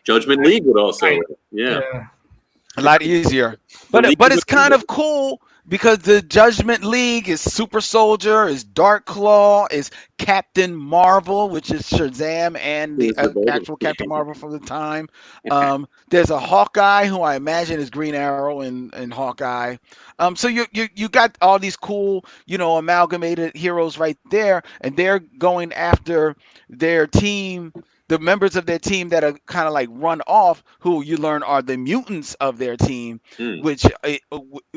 C: Judgment League would also. Yeah.
A: A lot easier. But it's kind of cool because the Judgment League is Super Soldier, is Dark Claw, is Captain Marvel, which is Shazam and the actual Captain Marvel from the time. There's a Hawkeye who I imagine is Green Arrow and Hawkeye. So you got all these cool, amalgamated heroes right there, and they're going after their team. The members of their team that are kind of like run off, who you learn are the mutants of their team, which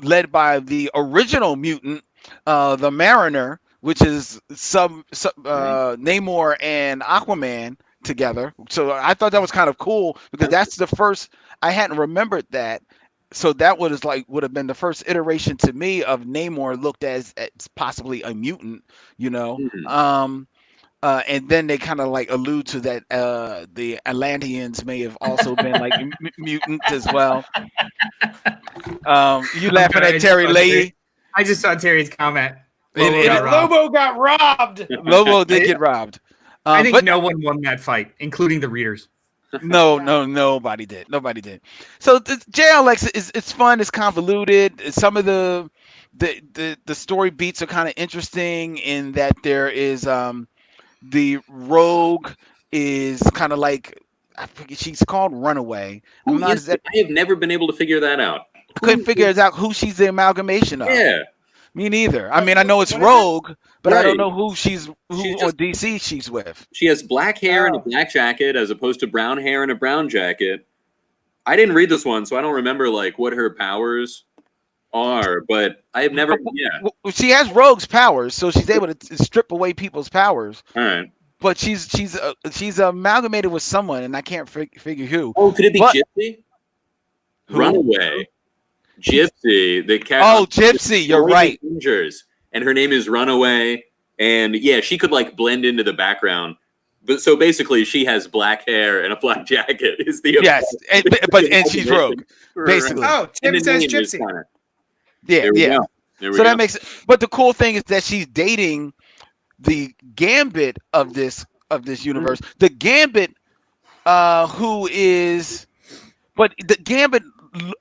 A: led by the original mutant, the Mariner, which is Namor and Aquaman together. So I thought that was kind of cool because that's the first, I hadn't remembered that. So that would have been the first iteration to me of Namor looked as possibly a mutant, and then they kind of like allude to that the Atlanteans may have also been like mutants as well. You laughing at Terry Leahy?
D: I just saw Terry's comment.
B: Lobo got robbed.
A: Lobo did get robbed.
D: I think no one won that fight, including the readers.
A: No, nobody did. Nobody did. So the JLX it's fun. It's convoluted. Some of the story beats are kind of interesting in that there is the Rogue is kind of like, I forget, she's called Runaway.
C: I have never been able to figure that out.
A: I couldn't figure out who she's the amalgamation of.
C: Yeah.
A: Me neither. I mean, I know it's Rogue, but I don't know who on DC she's with.
C: She has black hair and a black jacket as opposed to brown hair and a brown jacket. I didn't read this one, so I don't remember like what her powers are, but I have never. Yeah,
A: she has Rogue's powers, so she's able to strip away people's powers.
C: All right,
A: but she's amalgamated with someone, and I can't figure who.
C: Oh, could it be Gypsy? Runaway, Gypsy, the cat.
A: Oh, Gypsy, you're right.
C: Avengers, and her name is Runaway, and yeah, she could like blend into the background. But so basically, she has black hair and a black jacket. Is the
A: and she's Rogue, basically.
B: Oh, Tim says Gypsy.
A: Yeah. That makes it. But the cool thing is that she's dating the Gambit of this universe. The Gambit, the Gambit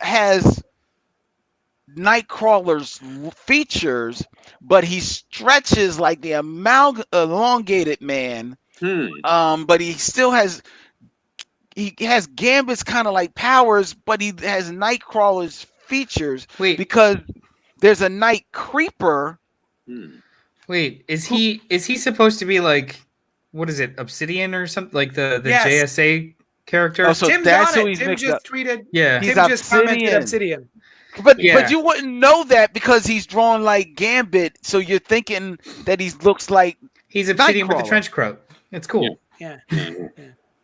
A: has Nightcrawler's features, but he stretches like the elongated man. But he still has. He has Gambit's kind of like powers, but he has Nightcrawler's features because there's a Night Creeper.
D: Wait, is he supposed to be like, what is it, Obsidian or something, like the JSA character?
A: Oh, so
B: Tim
A: that's who
B: got it.
A: he's
B: Tim
A: mixed
B: just
A: up.
B: tweeted.
D: Yeah,
B: Tim just commented Obsidian.
A: But you wouldn't know that because he's drawn like Gambit, so you're thinking that he looks like
D: he's Obsidian with the trench coat. It's cool.
B: Yeah.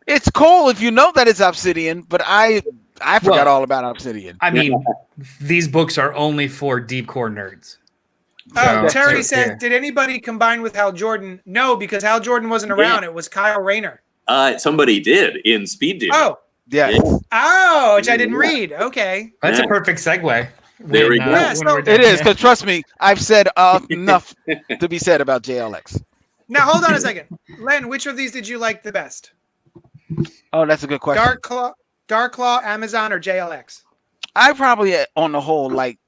A: It's cool if you know that it's Obsidian, but I forgot all about Obsidian.
D: I mean, these books are only for deep core nerds.
B: Oh, Terry said, did anybody combine with Hal Jordan? No, because Hal Jordan wasn't around. It was Kyle Rayner.
C: Somebody did in Speed Demon.
B: Oh.
A: Yes.
B: Oh, which I didn't read. Okay.
D: That's a perfect segue.
C: There we go.
A: It is, because trust me, I've said enough to be said about JLX.
B: Now, hold on a second. Len, which of these did you like the best?
A: Oh, that's a good question.
B: Dark Claw, Amazon, or JLX?
A: I probably, on the whole, like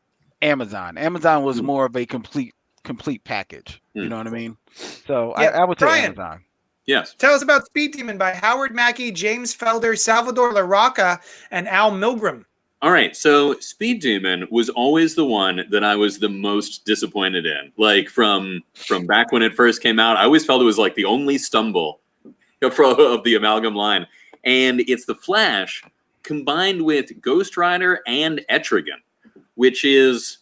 A: Amazon. Amazon was more of a complete complete package. You
C: Hmm.
A: know what I mean? So
B: Yeah,
A: I would say
B: Brian.
A: Amazon.
C: Yes.
B: Tell us about Speed Demon by Howard Mackey, James Felder, Salvador LaRocca, and Al Milgram.
C: All right, so Speed Demon was always the one that I was the most disappointed in. Like from back when it first came out, I always felt it was like the only stumble of the Amalgam line. And it's the Flash combined with Ghost Rider and Etrigan, which is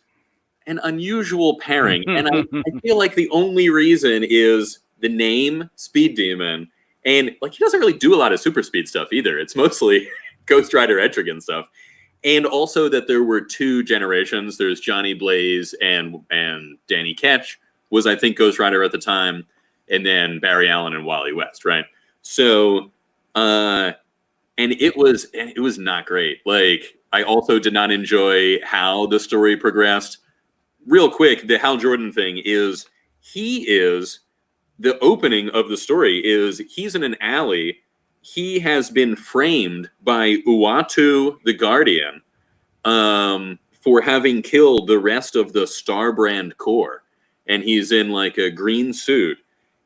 C: an unusual pairing. And I feel like the only reason is the name Speed Demon. And like he doesn't really do a lot of super speed stuff either. It's mostly Ghost Rider Etrigan stuff. And also that there were two generations. There's Johnny Blaze and Danny Ketch was, I think, Ghost Rider at the time. And then Barry Allen and Wally West, right? So, and it was not great. Like, I also did not enjoy how the story progressed. Real quick, the Hal Jordan thing is, the opening of the story is he's in an alley. He has been framed by Uatu the Guardian for having killed the rest of the Starbrand Corps. And he's in like a green suit.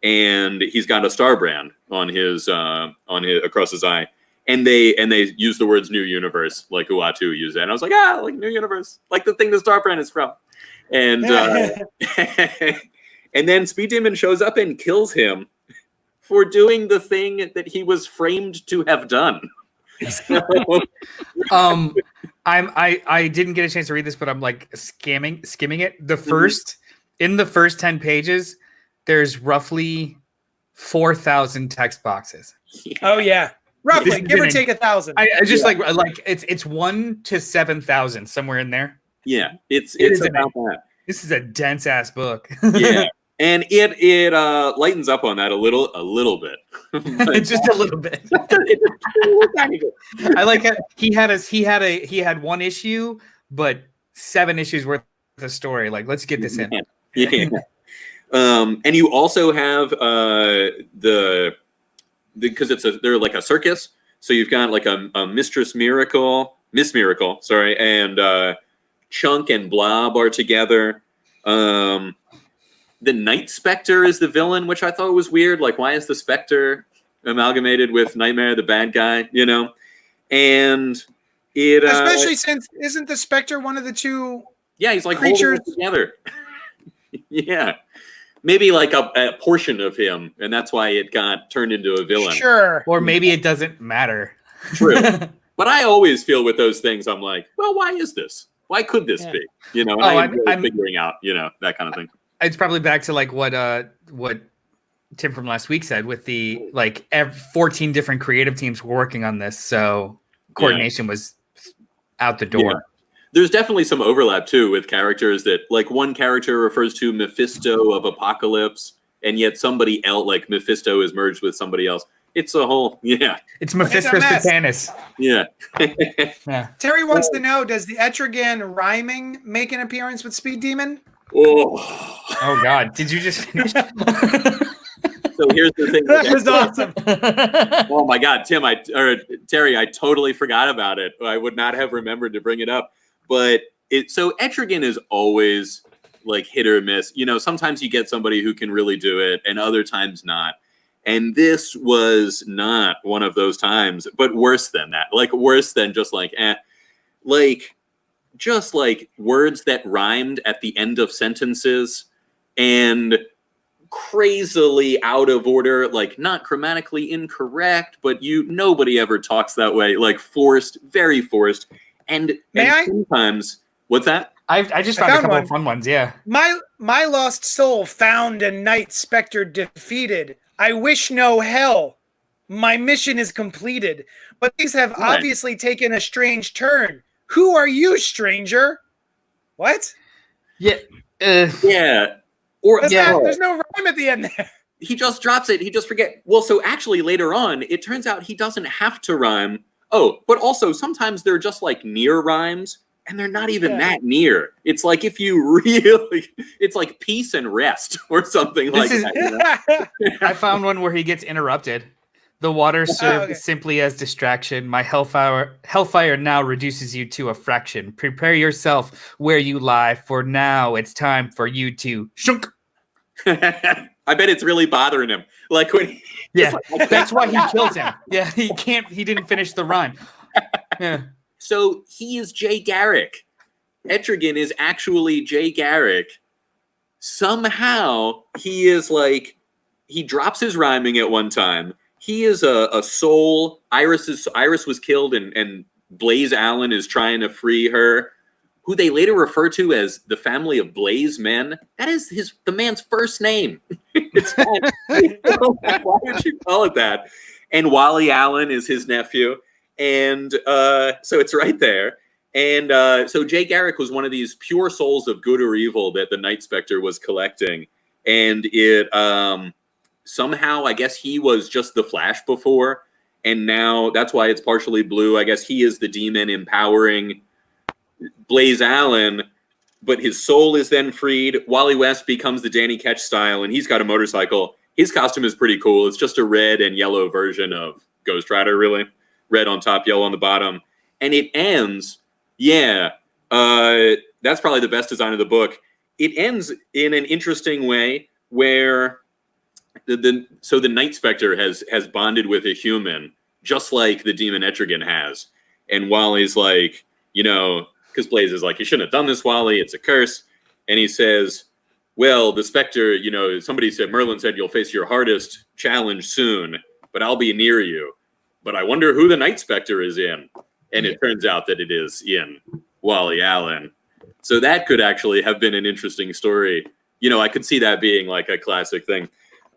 C: And he's got a Starbrand on his across his eye. And they use the words New Universe, like Uatu used it. And I was like, like New Universe, like the thing the Starbrand is from. And and then Speed Demon shows up and kills him for doing the thing that he was framed to have done. So,
D: I didn't get a chance to read this, but I'm like skimming it. In the first 10 pages, there's roughly 4,000 text boxes.
B: Oh yeah, roughly, give or take 1,000.
D: I just like it's 1 to 7,000 somewhere in there.
C: Yeah, it's about that.
D: This is a dense ass book.
C: Yeah, and it lightens up on that a little bit.
D: Just a little bit. I like how he had one issue, but 7 issues worth of story. Like, let's get this in.
C: Yeah. And you also have because they're like a circus, so you've got like a Miss Miracle, sorry, and Chunk and Blob are together. The Night Spectre is the villain, which I thought was weird. Like, why is the Spectre amalgamated with Nightmare, the bad guy? You know, and it
B: especially since isn't the Spectre one of the two?
C: Yeah, he's like
B: creatures
C: holding it together. Yeah. Maybe like a portion of him, and that's why it got turned into a villain.
B: Sure.
D: Or maybe it doesn't matter.
C: True. But I always feel with those things, I'm like, well, why is this? Why could this be? You know, and I'm figuring out, you know, that kind of thing.
D: It's probably back to like what Tim from last week said with the 14 different creative teams were working on this, so coordination was out the door.
C: Yeah. There's definitely some overlap too with characters that, like, one character refers to Mephisto of Apocalypse, and yet somebody else, like Mephisto, is merged with somebody else. It's a whole,
D: It's Mephisto Satanis.
C: Yeah.
B: Terry wants to know: does the Etrigan rhyming make an appearance with Speed Demon?
C: Oh
D: God! Did you just finish?
C: So here's the thing.
B: That was awesome.
C: Oh my God, Terry, I totally forgot about it. I would not have remembered to bring it up. But so Etrigan is always like hit or miss. You know, sometimes you get somebody who can really do it, and other times not. And this was not one of those times, but worse than that. Like, worse than just like, just like words that rhymed at the end of sentences and crazily out of order, like not grammatically incorrect, but nobody ever talks that way. Like forced, very forced. And sometimes, what's that?
D: I just found a couple of fun ones. Yeah.
B: My lost soul found and Night Spectre defeated. I wish no hell. My mission is completed. But these have obviously taken a strange turn. Who are you, stranger? What?
D: Yeah.
C: Yeah. Or
B: there's no rhyme at the end there.
C: He just drops it. He just forget. Well, so actually later on, it turns out he doesn't have to rhyme. Oh, but also sometimes they're just like near rhymes, and they're not even that near. It's like if you really, it's like peace and rest or something like that.
D: I found one where he gets interrupted. The water served
B: okay.
D: simply as distraction. My hellfire now reduces you to a fraction. Prepare yourself where you lie, for now it's time for you to shunk.
C: I bet it's really bothering him. Like when he,
D: Yeah, that's why he kills him. Yeah, he didn't finish the run. Yeah.
C: So he is Jay Garrick. Etrigan is actually Jay Garrick. Somehow he is like, he drops his rhyming at one time. He is a soul. Iris was killed, and Blaze Allen is trying to free her, who they later refer to as the family of Blaze Men. That is the man's first name. It's why would you call it that? And Wally Allen is his nephew, and so it's right there. And so Jay Garrick was one of these pure souls of good or evil that the Night Spectre was collecting, and it somehow, I guess he was just the Flash before, and now that's why it's partially blue. I guess he is the demon empowering Blaze Allen, but his soul is then freed. Wally West becomes the Danny Ketch style, and he's got a motorcycle. His costume is pretty cool. It's just a red and yellow version of Ghost Rider, really. Red on top, yellow on the bottom. And it ends, that's probably the best design of the book. It ends in an interesting way where the Night Spectre has bonded with a human, just like the demon Etrigan has. And Wally's like, because Blaze is like, you shouldn't have done this, Wally. It's a curse. And he says, well, the Spectre, somebody said, Merlin said you'll face your hardest challenge soon, but I'll be near you. But I wonder who the Night Spectre is in. And it turns out that it is in Wally Allen. So that could actually have been an interesting story. I could see that being like a classic thing.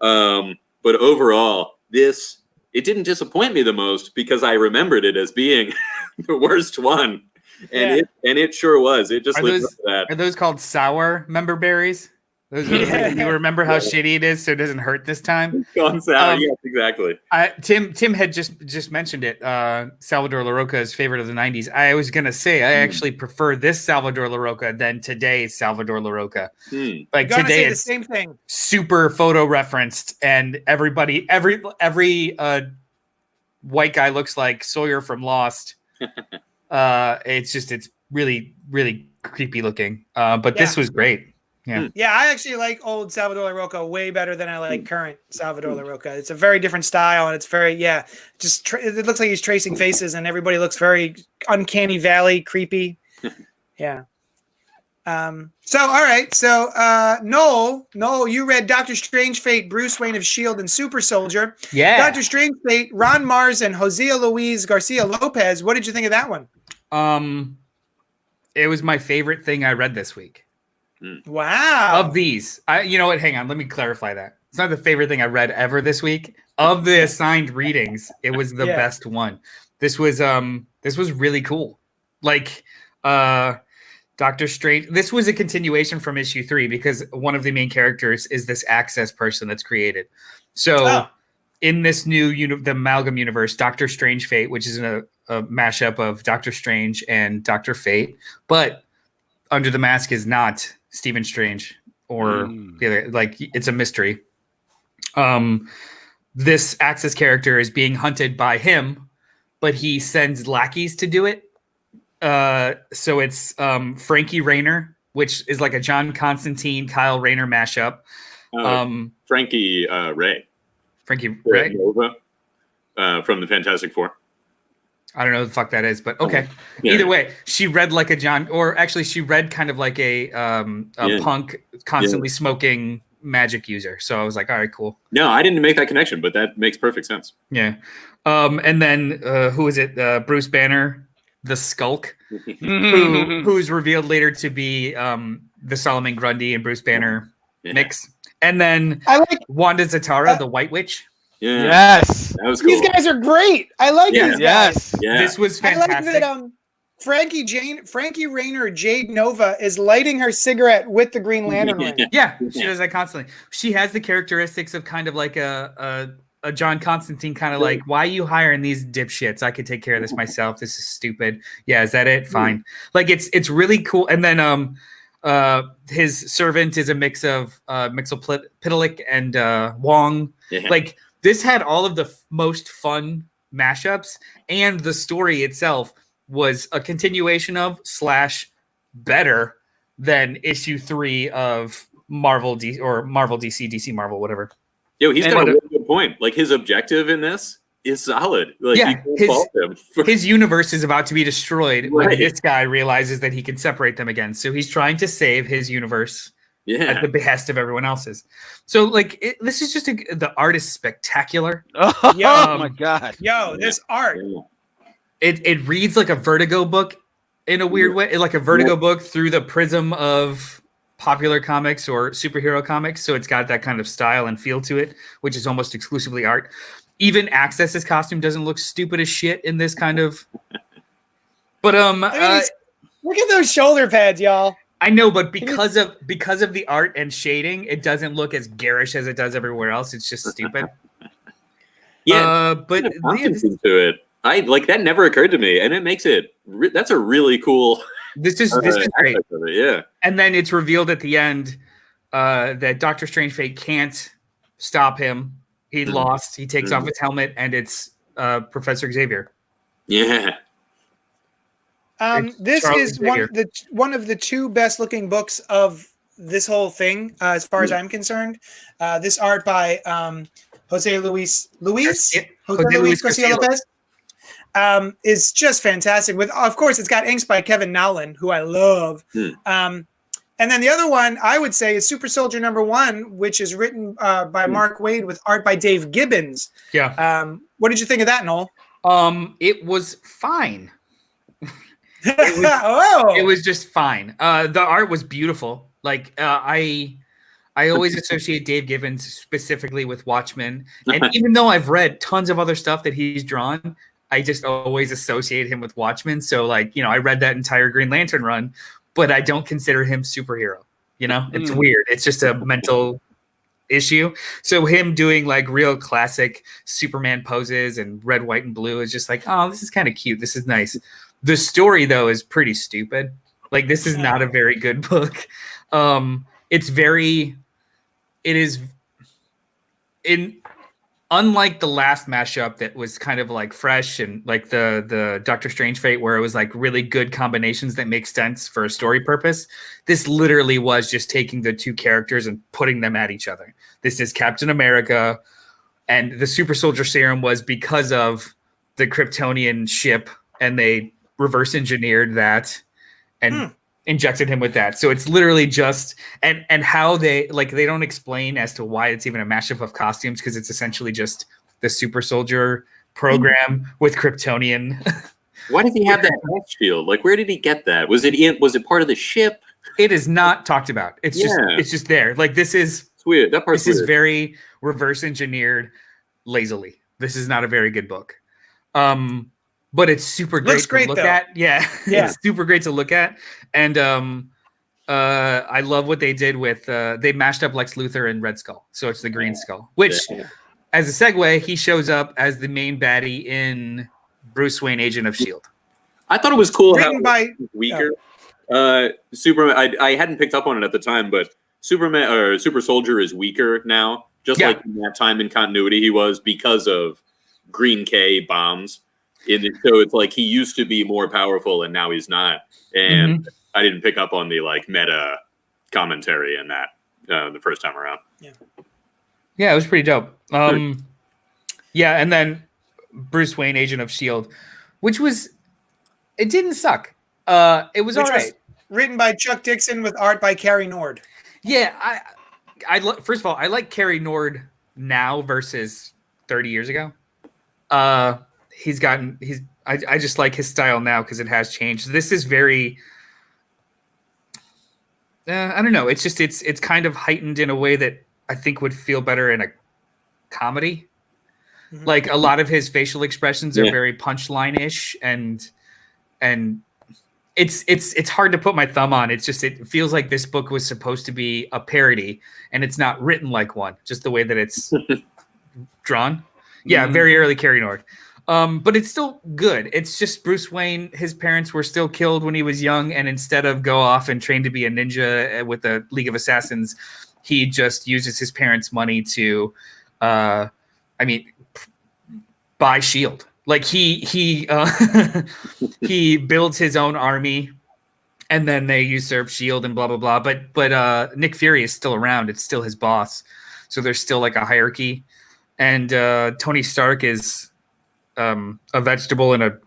C: But overall, it didn't disappoint me the most because I remembered it as being the worst one. And it sure was. It just lived up to that.
D: Are those called sour member berries? Those are, you remember how shitty it is, so it doesn't hurt this time.
C: Gone sour, yes, exactly.
D: Tim had just mentioned it. Salvador Larroca's favorite of the '90s. I was gonna say I actually prefer this Salvador Larroca than today's Salvador Larroca. Like today,
B: it's the same thing.
D: Super photo referenced, and every white guy looks like Sawyer from Lost. It's really, really creepy looking. But this was great.
B: Yeah, I actually like old Salvador Larroca way better than I like current Salvador Larroca. It's a very different style, and it's very, it looks like he's tracing faces, and everybody looks very uncanny valley, creepy. Yeah. So, all right. So, Noel, you read Doctor Strange Fate, Bruce Wayne of S.H.I.E.L.D. and Super Soldier.
D: Yeah.
B: Doctor Strange Fate, Ron Mars and José Luis Garcia Lopez. What did you think of that one?
D: It was my favorite thing I read this week.
B: Wow.
D: Of these, you know what? Hang on. Let me clarify that. It's not the favorite thing I read ever this week. Of the assigned readings, it was the best one. This was really cool. Like, Doctor Strange. This was a continuation from issue 3 because one of the main characters is this Access person that's created. So in this new the Amalgam universe, Doctor Strange Fate, which is a mashup of Doctor Strange and Doctor Fate, but under the mask is not Stephen Strange or the other, like it's a mystery. This Access character is being hunted by him, but he sends lackeys to do it. So it's Frankie Rayner, which is like a John Constantine, Kyle Rayner mashup.
C: Frankie Ray.
D: Frankie Ray?
C: Nova, from the Fantastic Four.
D: I don't know what the fuck that is, but okay. Yeah. Either way, she read like a John, or actually she read kind of like a punk, constantly smoking magic user. So I was like, all right, cool.
C: No, I didn't make that connection, but that makes perfect sense.
D: Yeah. And then who is it? Bruce Banner, the Skulk, who's revealed later to be the Solomon Grundy and Bruce Banner mix. And then
B: I like
D: Wanda Zatara, the White Witch.
C: Yeah.
A: Yes.
C: That was cool.
B: These guys are great. I like these guys.
A: Yes.
C: Yeah.
D: This was fantastic.
B: I like that Frankie Rayner, Jade Nova, is lighting her cigarette with the Green Lantern ring.
D: Yeah, she does that constantly. She has the characteristics of kind of like a John Constantine, kind of like, why are you hiring these dipshits? I could take care of this myself. This is stupid. Yeah, is that it? Fine. Like it's really cool. And then his servant is a mix of Mixelpitalik and Wong.
C: Yeah.
D: Like This had all of the most fun mashups, and the story itself was a continuation of / better than issue 3 of Marvel DC, DC Marvel, whatever.
C: Yo, he's
A: And
C: got a really good point. Like his objective in this is solid. Like
D: Yeah,
C: you can't fault him.
D: His universe is about to be destroyed when
C: Right.
D: this guy realizes that he can separate them again. So he's trying to save his universe at
C: Yeah.
D: the behest of everyone else's. So like this is just the art is spectacular.
A: oh
B: Yeah.
A: my god.
B: Yo, this art.
D: It reads like a Vertigo book in a weird way, like a Vertigo book through the prism of popular comics or superhero comics. So it's got that kind of style and feel to it, which is almost exclusively art. Even Access's costume doesn't look stupid as shit in this kind of. But
B: Look at those shoulder pads, y'all.
D: I know, but because of the art and shading, it doesn't look as garish as it does everywhere else. It's just stupid.
C: Yeah.
D: But
C: Kind of context into it. I like that never occurred to me, and it makes it. That's a really cool.
D: this is great.
C: aspect of it, yeah.
D: And then it's revealed at the end that Doctor Strange Fate can't stop him. He lost. He takes off his helmet, and it's Professor Xavier.
C: Yeah.
B: This
D: Charles
B: is
D: Xavier.
B: one of the two best looking books of this whole thing, as far as I'm concerned. This art by Jose Luis Garcia Lopez is just fantastic. With, of course, it's got inks by Kevin Nowlan, who I love. And then the other one I would say is Super Soldier #1, which is written by Mark Waid with art by Dave Gibbons.
D: Yeah.
B: What did you think of that, Noel?
D: It was fine.
B: Oh,
D: It was just fine. The art was beautiful. Like I always associate Dave Gibbons specifically with Watchmen, and even though I've read tons of other stuff that he's drawn, I just always associate him with Watchmen. So like, I read that entire Green Lantern run, but I don't consider him superhero. It's weird. It's just a mental issue. So him doing like real classic Superman poses and red, white, and blue is just like, oh, this is kind of cute. This is nice. The story though is pretty stupid. Like this is not a very good book. Unlike the last mashup that was kind of like fresh and like the Doctor Strange Fate, where it was like really good combinations that make sense for a story purpose. This literally was just taking the two characters and putting them at each other. This is Captain America, and the Super Soldier Serum was because of the Kryptonian ship, and they reverse engineered that and injected him with that. So it's literally just and how they don't explain as to why it's even a mashup of costumes, because it's essentially just the Super Soldier program with Kryptonian.
C: Why did he have that health shield? Like, where did he get that? Was it part of the ship?
D: It is not talked about. It's just there. Like this is
C: It's weird. That part's
D: this is
C: weird.
D: very reverse engineered lazily. This is not a very good book. But it's super great
B: Looks great,
D: to look
B: though.
D: at. Yeah.
B: Yeah.
D: It's super great to look at. And I love what they did with they mashed up Lex Luthor and Red Skull. So it's the Green Skull, which as a segue, he shows up as the main baddie in Bruce Wayne, Agent of S.H.I.E.L.D.
C: I thought it was cool how
B: written by
C: weaker. Superman. I hadn't picked up on it at the time, but Superman or Super Soldier is weaker now. Just
D: Yeah.
C: like in that time in continuity, he was because of Green K bombs. So it's like he used to be more powerful, and now he's not. And I didn't pick up on the like meta commentary in that the first time around.
D: Yeah, it was pretty dope. Yeah, and then Bruce Wayne, Agent of S.H.I.E.L.D., which was it didn't suck. It was all right.
B: Written by Chuck Dixon with art by Carrie Nord.
D: Yeah, first of all, I like Carrie Nord now versus 30 years ago. I just like his style now because it has changed. This is very I don't know. It's just it's kind of heightened in a way that I think would feel better in a comedy. Like a lot of his facial expressions are very punchline-ish and it's hard to put my thumb on. It's just it feels like this book was supposed to be a parody and it's not written like one, just the way that it's drawn. Yeah, very early Carrie Nord. But it's still good. It's just Bruce Wayne, his parents were still killed when he was young, and instead of go off and train to be a ninja with the League of Assassins, he just uses his parents' money to I I mean, buy Shield. Like he he builds his own army, and then they usurp Shield and blah blah blah. But Nick Fury is still around. It's still his boss, so there's still like a hierarchy. And Tony Stark is a vegetable in a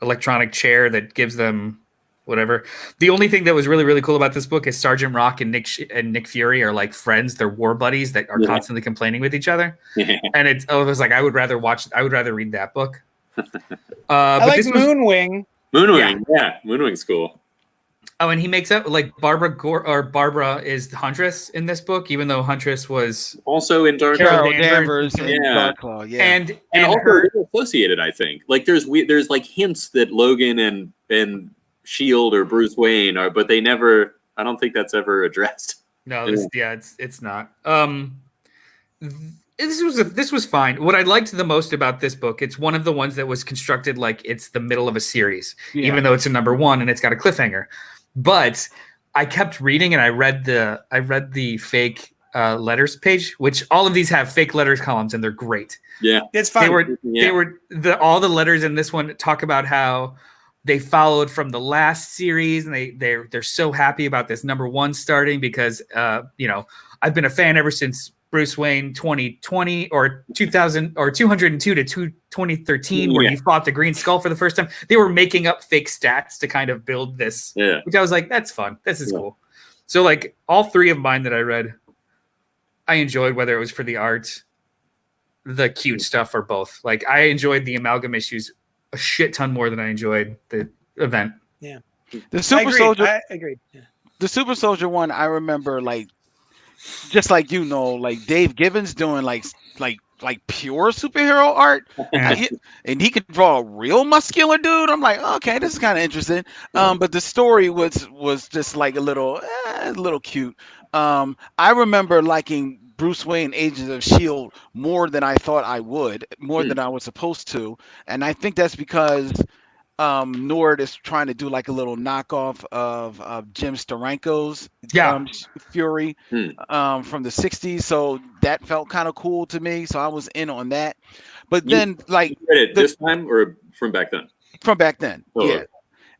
D: electronic chair that gives them whatever. The only thing that was really really cool about this book is Sergeant Rock and Nick Fury are like friends. They're war buddies that are constantly complaining with each other. And it was like I would rather read that book.
B: I like Moonwing.
C: Yeah, Moonwing's cool.
D: Oh, and he makes up like Barbara is the Huntress in this book, even though Huntress was
C: also in Dark
A: Carol Danvers in
C: yeah.
A: Darklaw, yeah.
D: and
C: also
D: her,
C: associated, I think. Like there's like hints that Logan and Shield or Bruce Wayne are, but they never. I don't think that's ever addressed.
D: no, it's not. This was fine. What I liked the most about this book, it's one of the ones that was constructed like it's the middle of a series, even though it's a number one and it's got a cliffhanger. But I kept reading and I read the fake letters page, which all of these have fake letters columns and they're great.
C: Yeah,
B: it's fun.
D: All the letters in this one talk about how they followed from the last series and they're so happy about this number one starting because I've been a fan ever since Bruce Wayne 2020 or 2000 or 202 to 2013 where he fought the Green Skull for the first time. They were making up fake stats to kind of build this, which I was like, that's fun. This is cool. So like all three of mine that I read, I enjoyed, whether it was for the art, the cute stuff, or both. Like I enjoyed the Amalgam issues a shit ton more than I enjoyed the event.
B: Yeah.
A: The Super Soldier.
B: I agreed. Yeah.
A: The Super Soldier one, I remember like just like like Dave Gibbons doing like pure superhero art, and he could draw a real muscular dude. I'm like, okay, this is kind of interesting. But the story was just like a little cute. I remember liking Bruce Wayne Agents of S.H.I.E.L.D. more than I thought I would, more than I was supposed to, and I think that's because Nord is trying to do like a little knockoff of Jim Steranko's Fury from the 60s, so that felt kind of cool to me, so I was in on that. But then like
C: you read it this time or from back then?
A: From back then. Yeah.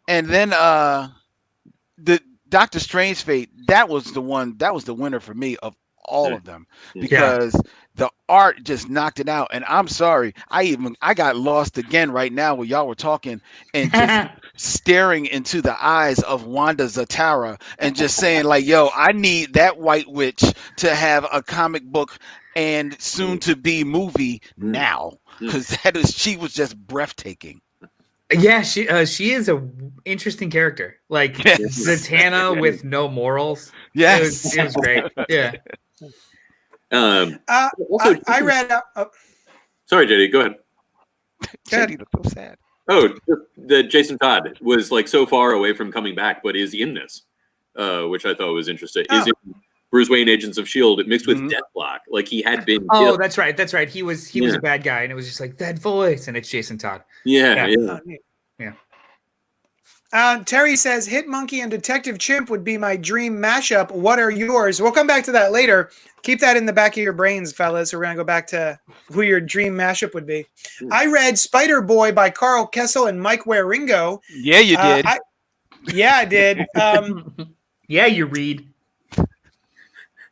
A: And then the Doctor Strange Fate, that was the winner for me of all of them, because the art just knocked it out. And I'm sorry, I got lost again right now where y'all were talking and just staring into the eyes of Wanda Zatara and just saying like, yo, I need that White Witch to have a comic book and soon to be movie now, because she was just breathtaking.
D: Yeah, she is a interesting character, like Zatanna with no morals.
A: Yes,
D: it was great. Yeah.
B: I read.
C: Sorry, JD. Go ahead.
A: JD looks so sad.
C: Oh, the Jason Todd was like so far away from coming back, but is in this, which I thought was interesting. Is in Bruce Wayne Agents of S.H.I.E.L.D. mixed with Deathlock, like he had been.
D: Oh,
C: killed.
D: That's right. He was a bad guy, and it was just like that voice, and it's Jason Todd.
C: Yeah.
B: Terry says Hit Monkey and Detective Chimp would be my dream mashup. What are yours? We'll come back to that later. Keep that in the back of your brains, fellas. We're gonna go back to who your dream mashup would be. I read Spider Boy by Carl Kessel and Mike Waringo.
A: Yeah, you did.
B: I did.
D: Yeah, you read.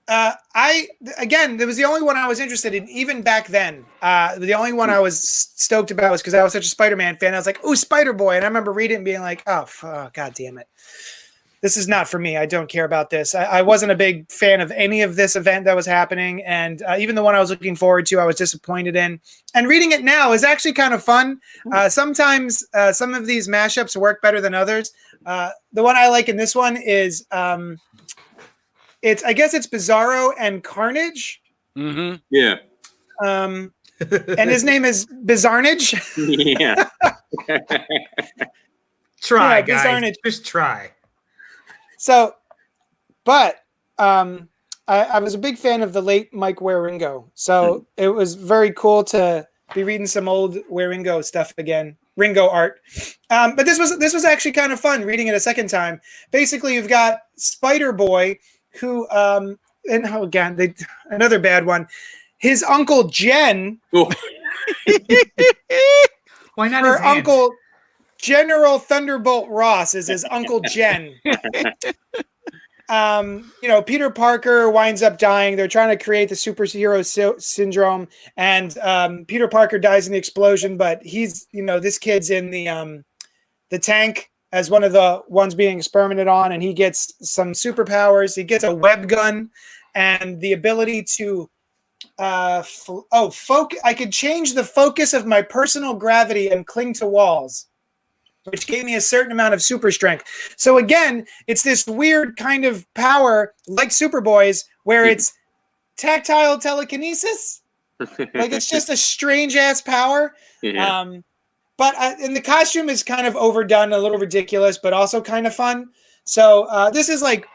B: There was the only one I was interested in, even back then. The only one I was stoked about was because I was such a Spider-Man fan. I was like, "Ooh, Spider-Boy!" And I remember reading it and being like, "Oh, god damn it, this is not for me. I don't care about this." I wasn't a big fan of any of this event that was happening, and even the one I was looking forward to, I was disappointed in. And reading it now is actually kind of fun. Sometimes some of these mashups work better than others. The one I like in this one is. I guess it's Bizarro and Carnage.
A: Mm-hmm.
C: Yeah.
B: And his name is Bizarnage.
C: Yeah.
D: Try,
B: guys.
D: Bizarnage. Just try.
B: So, but I was a big fan of the late Mike Waringo. So it was very cool to be reading some old Waringo stuff again. Ringo art. But this was actually kind of fun reading it a second time. Basically, you've got Spider Boy, who another bad one. his uncle Jen,
C: Oh,
D: Why not
B: her
D: his aunt?
B: uncle General Thunderbolt Ross is his uncle Jen. Peter Parker winds up dying. They're trying to create the superhero syndrome, and Peter Parker dies in the explosion. But he's, this kid's in the tank as one of the ones being experimented on, and he gets some superpowers. He gets a web gun and the ability to I could change the focus of my personal gravity and cling to walls, which gave me a certain amount of super strength. So again, it's this weird kind of power like Superboy's where it's tactile telekinesis. Like it's just a strange ass power.
C: yeah.
B: And the costume is kind of overdone, a little ridiculous, but also kind of fun. So this is like,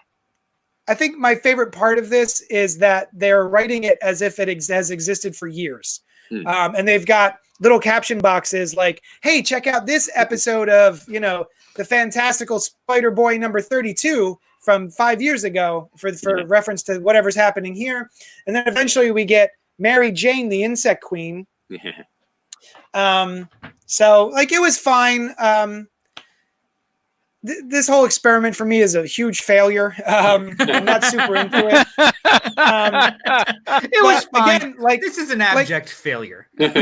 B: I think my favorite part of this is that they're writing it as if it has existed for years. And they've got little caption boxes like, hey, check out this episode of, the Fantastical Spider-Boy number 32 from 5 years ago for reference to whatever's happening here. And then eventually we get Mary Jane, the Insect Queen.
C: Yeah.
B: So like it was fine. This whole experiment for me is a huge failure. I'm not super into it.
D: It was fine.
B: Again, like
D: this is an abject failure.
B: like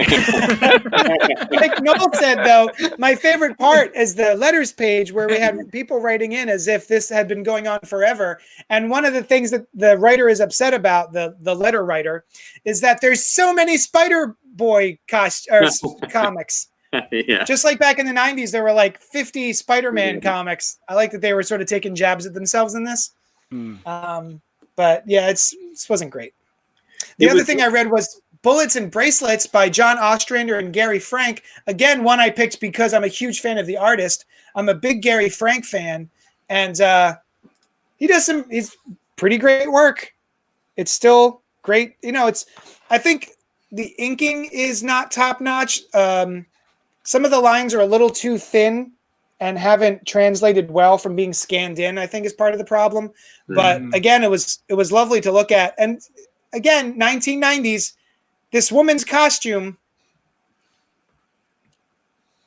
B: Noel said, though, my favorite part is the letters page where we had people writing in as if this had been going on forever. And one of the things that the writer is upset about, the letter writer, is that there's so many Spider-Boy comics.
C: Yeah.
B: Just like back in the 90s, there were like 50 Spider-Man comics. I like that they were sort of taking jabs at themselves in this. But yeah, this wasn't great. The other thing I read was Bullets and Bracelets by John Ostrander and Gary Frank. Again, one I picked because I'm a huge fan of the artist. I'm a big Gary Frank fan. And he's pretty great work. It's still great. I think the inking is not top notch. Some of the lines are a little too thin and haven't translated well from being scanned in, I think is part of the problem. But again, it was lovely to look at. And again, 1990s, this woman's costume,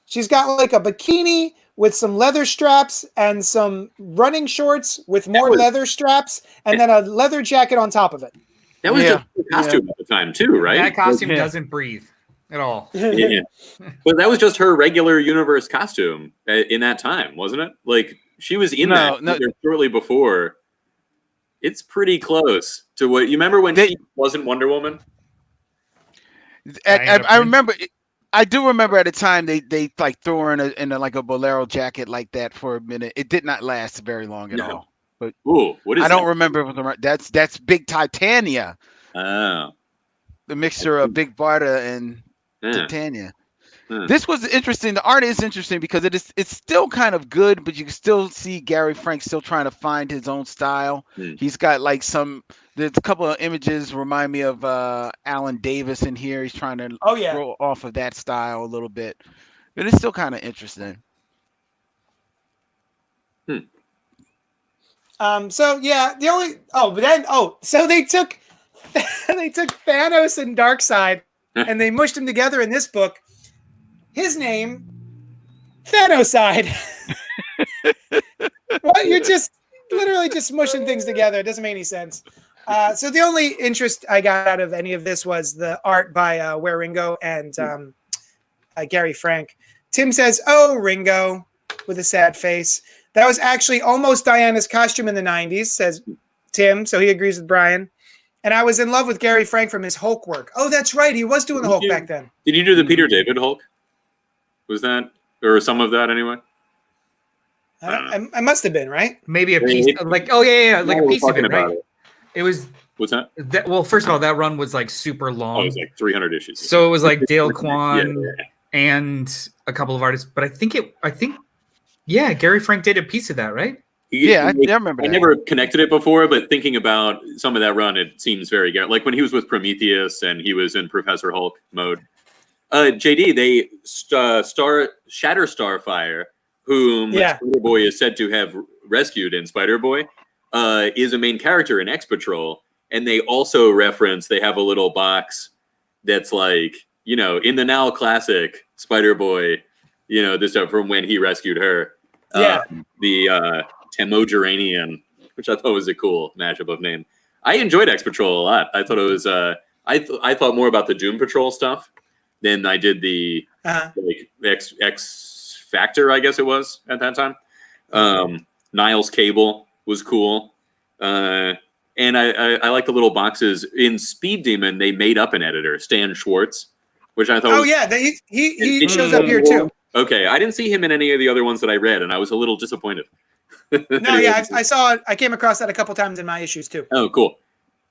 B: she's got like a bikini with some leather straps and some running shorts with more leather straps and then a leather jacket on top of it.
C: That was just a costume at the time too, right?
D: That costume doesn't breathe at all.
C: Yeah. But that was just her regular universe costume in that time, wasn't it? Like she was in that shortly before. It's pretty close to what you remember when she wasn't Wonder Woman.
A: I remember. I do remember at the time they like threw her in a like a bolero jacket like that for a minute. It did not last very long at all. But
C: what is
A: I don't remember. That's Big Titania.
C: Oh.
A: The mixture of Big Barda and Titania. This was interesting. The art is interesting because it's still kind of good, but you can still see Gary Frank still trying to find his own style. He's got like there's a couple of images remind me of Alan Davis in here. He's trying to throw off of that style a little bit, but it's still kind of interesting.
B: So yeah, so they took Thanos and Darkseid and they mushed them together in this book. His name, Thanoside. What? You're just literally just smushing things together. It doesn't make any sense. So the only interest I got out of any of this was the art by Ware Ringo and Gary Frank. Tim says, "Oh, Ringo," with a sad face. That was actually almost Diana's costume in the 90s, says Tim. So he agrees with Brian. And I was in love with Gary Frank from his Hulk work. Oh, that's right. He was doing the Hulk back then.
C: Did you do the Peter David Hulk? Was that, or some of that anyway?
B: I must have been, right?
D: Maybe a piece, like a piece of it, right? It was.
C: What's that?
D: Well, first of all, that run was like super long.
C: Oh, it was like 300 issues.
D: So it was like Dale Kwan and a couple of artists, but I think Gary Frank did a piece of that, right?
A: Yeah, I remember.
C: I never connected it before, but thinking about some of that run, it seems very good. Like when he was with Prometheus and he was in Professor Hulk mode. JD, they Shatter Starfire, whom Spider-Boy is said to have rescued in Spider-Boy, is a main character in X-Patrol. And they also reference, they have a little box that's like, you know, in the now classic Spider-Boy, you know, this stuff from when he rescued her.
B: Yeah.
C: The Temojuranian, which I thought was a cool mashup of name. I enjoyed X Patrol a lot. I thought it was, I thought more about the Doom Patrol stuff than I did the like X Factor, I guess it was at that time. Niles Cable was cool. And I like the little boxes. In Speed Demon, they made up an editor, Stan Schwartz, which I thought
B: Oh
C: was...
B: yeah, he shows up here too.
C: Okay, I didn't see him in any of the other ones that I read, and I was a little disappointed.
B: No, yeah, I saw it. I came across that a couple times in my issues too.
C: Oh, cool.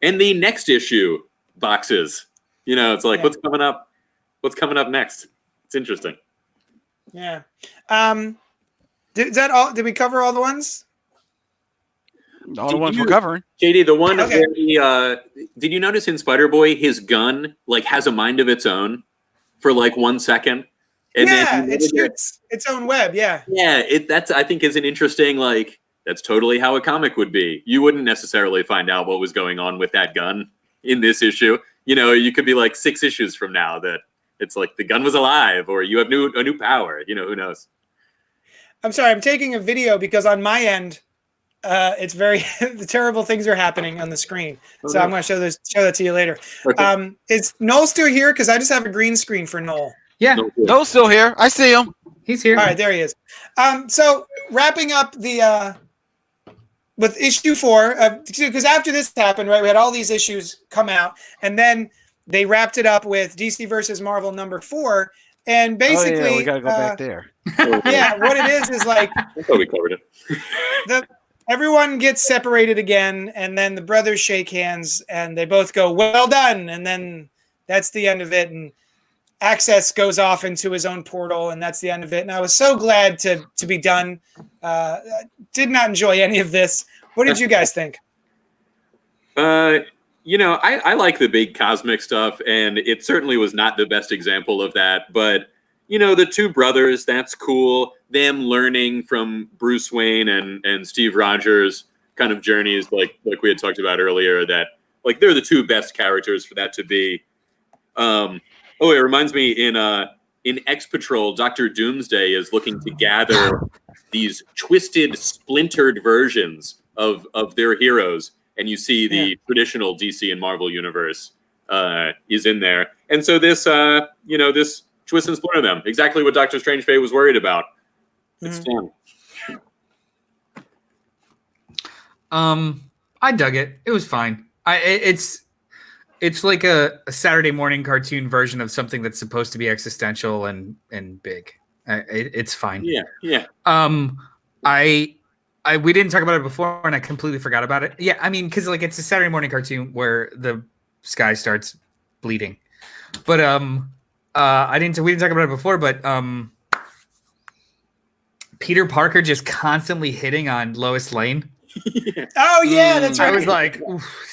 C: And the next issue boxes, you know, it's like, what's coming up? What's coming up next? It's interesting.
B: Yeah. Is that all? Did we cover all the ones?
A: All the ones we're covering.
C: JD, the one where he, did you notice in Spider-Boy, his gun like has a mind of its own for like 1 second? And then
B: it shoots its own web. Yeah.
C: Yeah, that's I think is an interesting, like, that's totally how a comic would be. You wouldn't necessarily find out what was going on with that gun in this issue. You know, you could be like 6 issues from now that it's like the gun was alive, or you have a new power. You know, who knows? I'm
B: sorry, I'm taking a video because on my end, it's very the terrible things are happening on the screen. So I'm going to show that to you later. Okay. Is Noel still here? Because I just have a green screen for Noel.
D: Yeah,
A: Noel's still here. I see him.
D: He's here.
B: All right, there he is. So wrapping up the with issue 4, because after this happened, right, we had all these issues come out, and then they wrapped it up with DC versus Marvel #4, and basically
A: we gotta go back there.
B: Yeah, what it is like
C: I thought we covered it.
B: Everyone gets separated again, and then the brothers shake hands, and they both go, "Well done," and then that's the end of it. And Access goes off into his own portal, and that's the end of it. And I was so glad to be done. Did not enjoy any of this. What did you guys think?
C: You know, I like the big cosmic stuff, and it certainly was not the best example of that. But, you know, the two brothers, that's cool. Them learning from Bruce Wayne and Steve Rogers' kind of journeys, like we had talked about earlier, that, like, they're the two best characters for that to be. Oh, it reminds me, in X Patrol, Dr. Doomsday is looking to gather these twisted, splintered versions of their heroes, and you see the traditional DC and Marvel universe is in there. And so this, you know, this twist and splinter them, exactly what Doctor Strange Fate was worried about. It's Stan.
D: I dug it. It was fine. It's like a Saturday morning cartoon version of something that's supposed to be existential and big. It's fine.
C: Yeah.
D: We didn't talk about it before, and I completely forgot about it. Yeah, I mean, because like it's a Saturday morning cartoon where the sky starts bleeding. But we didn't talk about it before, but Peter Parker just constantly hitting on Lois Lane.
B: Oh yeah, that's right.
D: I was like,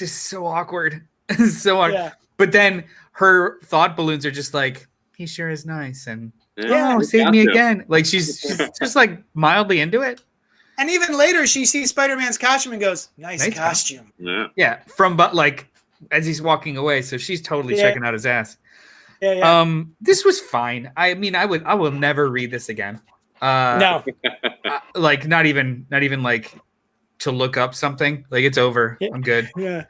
D: this is so awkward. So awkward. Yeah. But then her thought balloons are just like, he sure is nice, and save me again. Like she's just like mildly into it.
B: And even later, she sees Spider-Man's costume and goes, "Nice costume."
D: Yeah. From like as he's walking away, so she's totally checking out his ass.
B: Yeah.
D: This was fine. I mean, I will never read this again.
B: No.
D: Like not even like to look up something. Like it's over. I'm good.
B: Yeah.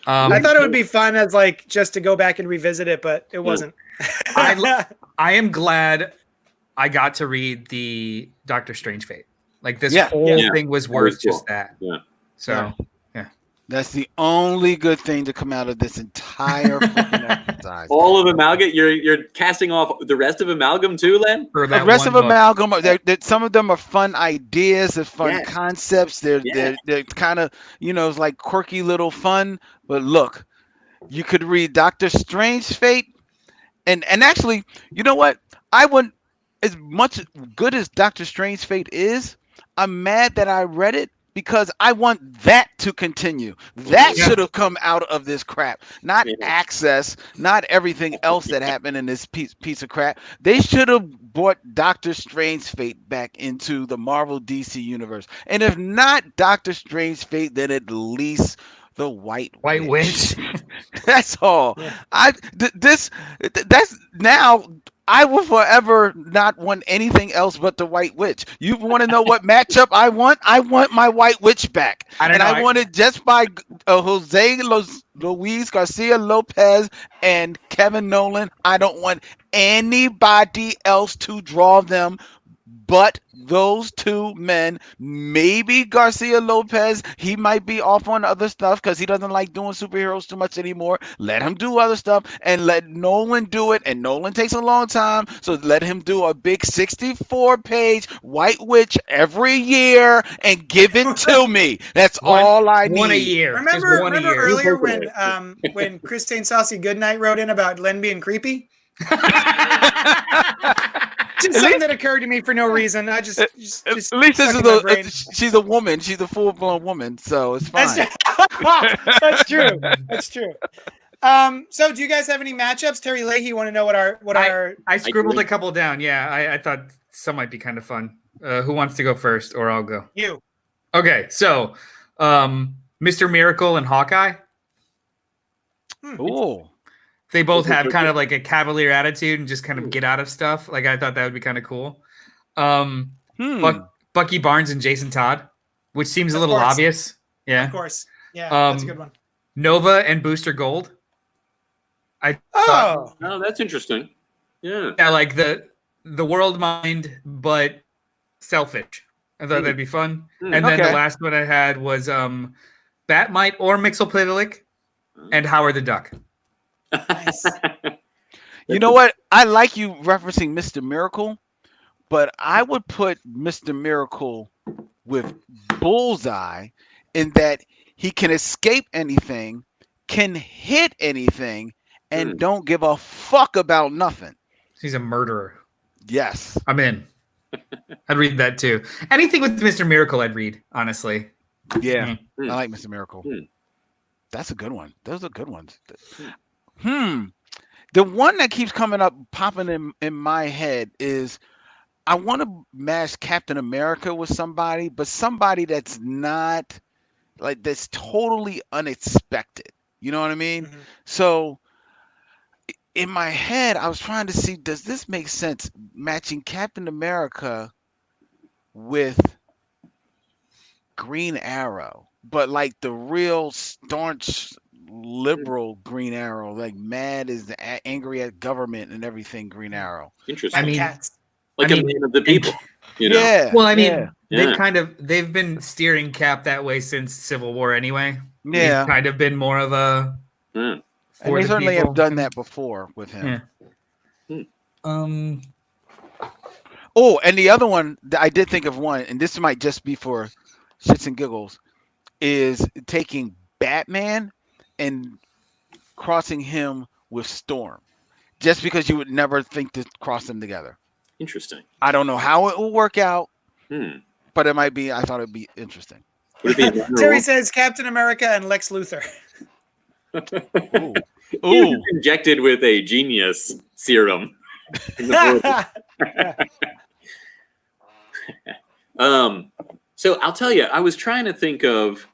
B: I thought it would be fun as like just to go back and revisit it, but it wasn't.
D: I am glad I got to read the Doctor Strange Fate. Like this whole thing was worth just that. Yeah. So yeah.
A: That's the only good thing to come out of this entire fucking exercise.
C: All of Amalgam, you're casting off the rest of Amalgam too, Len?
A: The rest of Amalgam, some of them are fun ideas, they're fun concepts. They're kind of, you know, it's like quirky little fun. But look, you could read Doctor Strange Fate, and actually, you know what? I wouldn't, as much good as Doctor Strange Fate is, I'm mad that I read it because I want that to continue. That should have come out of this crap, not Access, not everything else that happened in this piece of crap. They should have brought Doctor Strange Fate back into the Marvel DC universe. And if not Doctor Strange Fate, then at least the White
D: Witch.
A: That's all.
B: Yeah.
A: That's now. I will forever not want anything else but the White Witch. You want to know what matchup I want? I want my White Witch back,
D: I don't
A: and
D: know.
A: I want it just by Luis Garcia Lopez and Kevin Nolan. I don't want anybody else to draw them but those two men. Maybe Garcia Lopez, he might be off on other stuff because he doesn't like doing superheroes too much anymore. Let him do other stuff and let Nolan do it. And Nolan takes a long time, so let him do a big 64-page White Witch every year and give it to me. That's all I need.
D: One a year.
B: Remember,
D: Just one a year.
B: earlier when Christine Saucy Goodnight wrote in about Len being creepy? Just something that occurred to me for no reason. I just
A: At least this
B: stuck in my brain.
A: is she's a woman. She's a full-blown woman, so it's fine.
B: That's true. That's true. So do you guys have any matchups? Terry Leahy, want to know what our
D: I scribbled a couple down. Yeah, I thought some might be kind of fun. Who wants to go first, or I'll go?
B: you?
D: Okay, so Mr. Miracle and Hawkeye.
A: Ooh.
D: They both have kind of like a cavalier attitude and just kind of get out of stuff. Like I thought that would be kind of cool. Bucky Barnes and Jason Todd, which seems a little obvious. Yeah,
B: Of course. Yeah, that's a good one.
D: Nova and Booster Gold.
B: Oh,
C: Oh, that's interesting. Yeah.
D: Yeah, like the world mind, but selfish. I thought that'd be fun. And then the last one I had was Batmite or Mixoplitic and Howard the Duck.
B: nice.
A: You know what? I like you referencing Mr. Miracle, but I would put Mr. Miracle with Bullseye in that he can escape anything, can hit anything, and don't give a fuck about nothing.
D: He's a murderer.
A: Yes.
D: I'm in. I'd read that too. Anything with Mr. Miracle, I'd read, honestly.
A: Yeah. I like Mr. Miracle. That's a good one. Those are good ones. The one that keeps coming up, popping in my head is I want to match Captain America with somebody, but somebody that's not like that's totally unexpected. You know what I mean?
B: Mhm.
A: So in my head, I was trying to see, does this make sense? Matching Captain America with Green Arrow, but like the real staunch liberal Green Arrow, like mad is angry at government and everything. Green Arrow.
C: Interesting.
D: I mean,
B: Cats.
C: like
D: I
C: a
D: mean,
C: man of the people. You know?
A: Yeah.
D: Well, I mean,
C: Yeah.
D: they've been steering Cap that way since Civil War anyway.
A: Yeah.
D: He's kind of been more of a
C: Yeah.
A: And
D: for
A: they
D: the
A: certainly
D: people.
A: have done that before with him.
D: Yeah.
A: Oh, and the other one, I did think of one, and this might just be for shits and giggles, is taking Batman and crossing him with Storm. Just because you would never think to cross them together.
C: Interesting.
A: I don't know how it will work out,
C: Hmm.
A: but it might be, I thought it'd be interesting.
C: Would it be a
B: Terry says Captain America and Lex Luthor.
A: Ooh.
C: He was
A: Ooh.
C: injected with a genius serum. In the so I'll tell you, I was trying to think of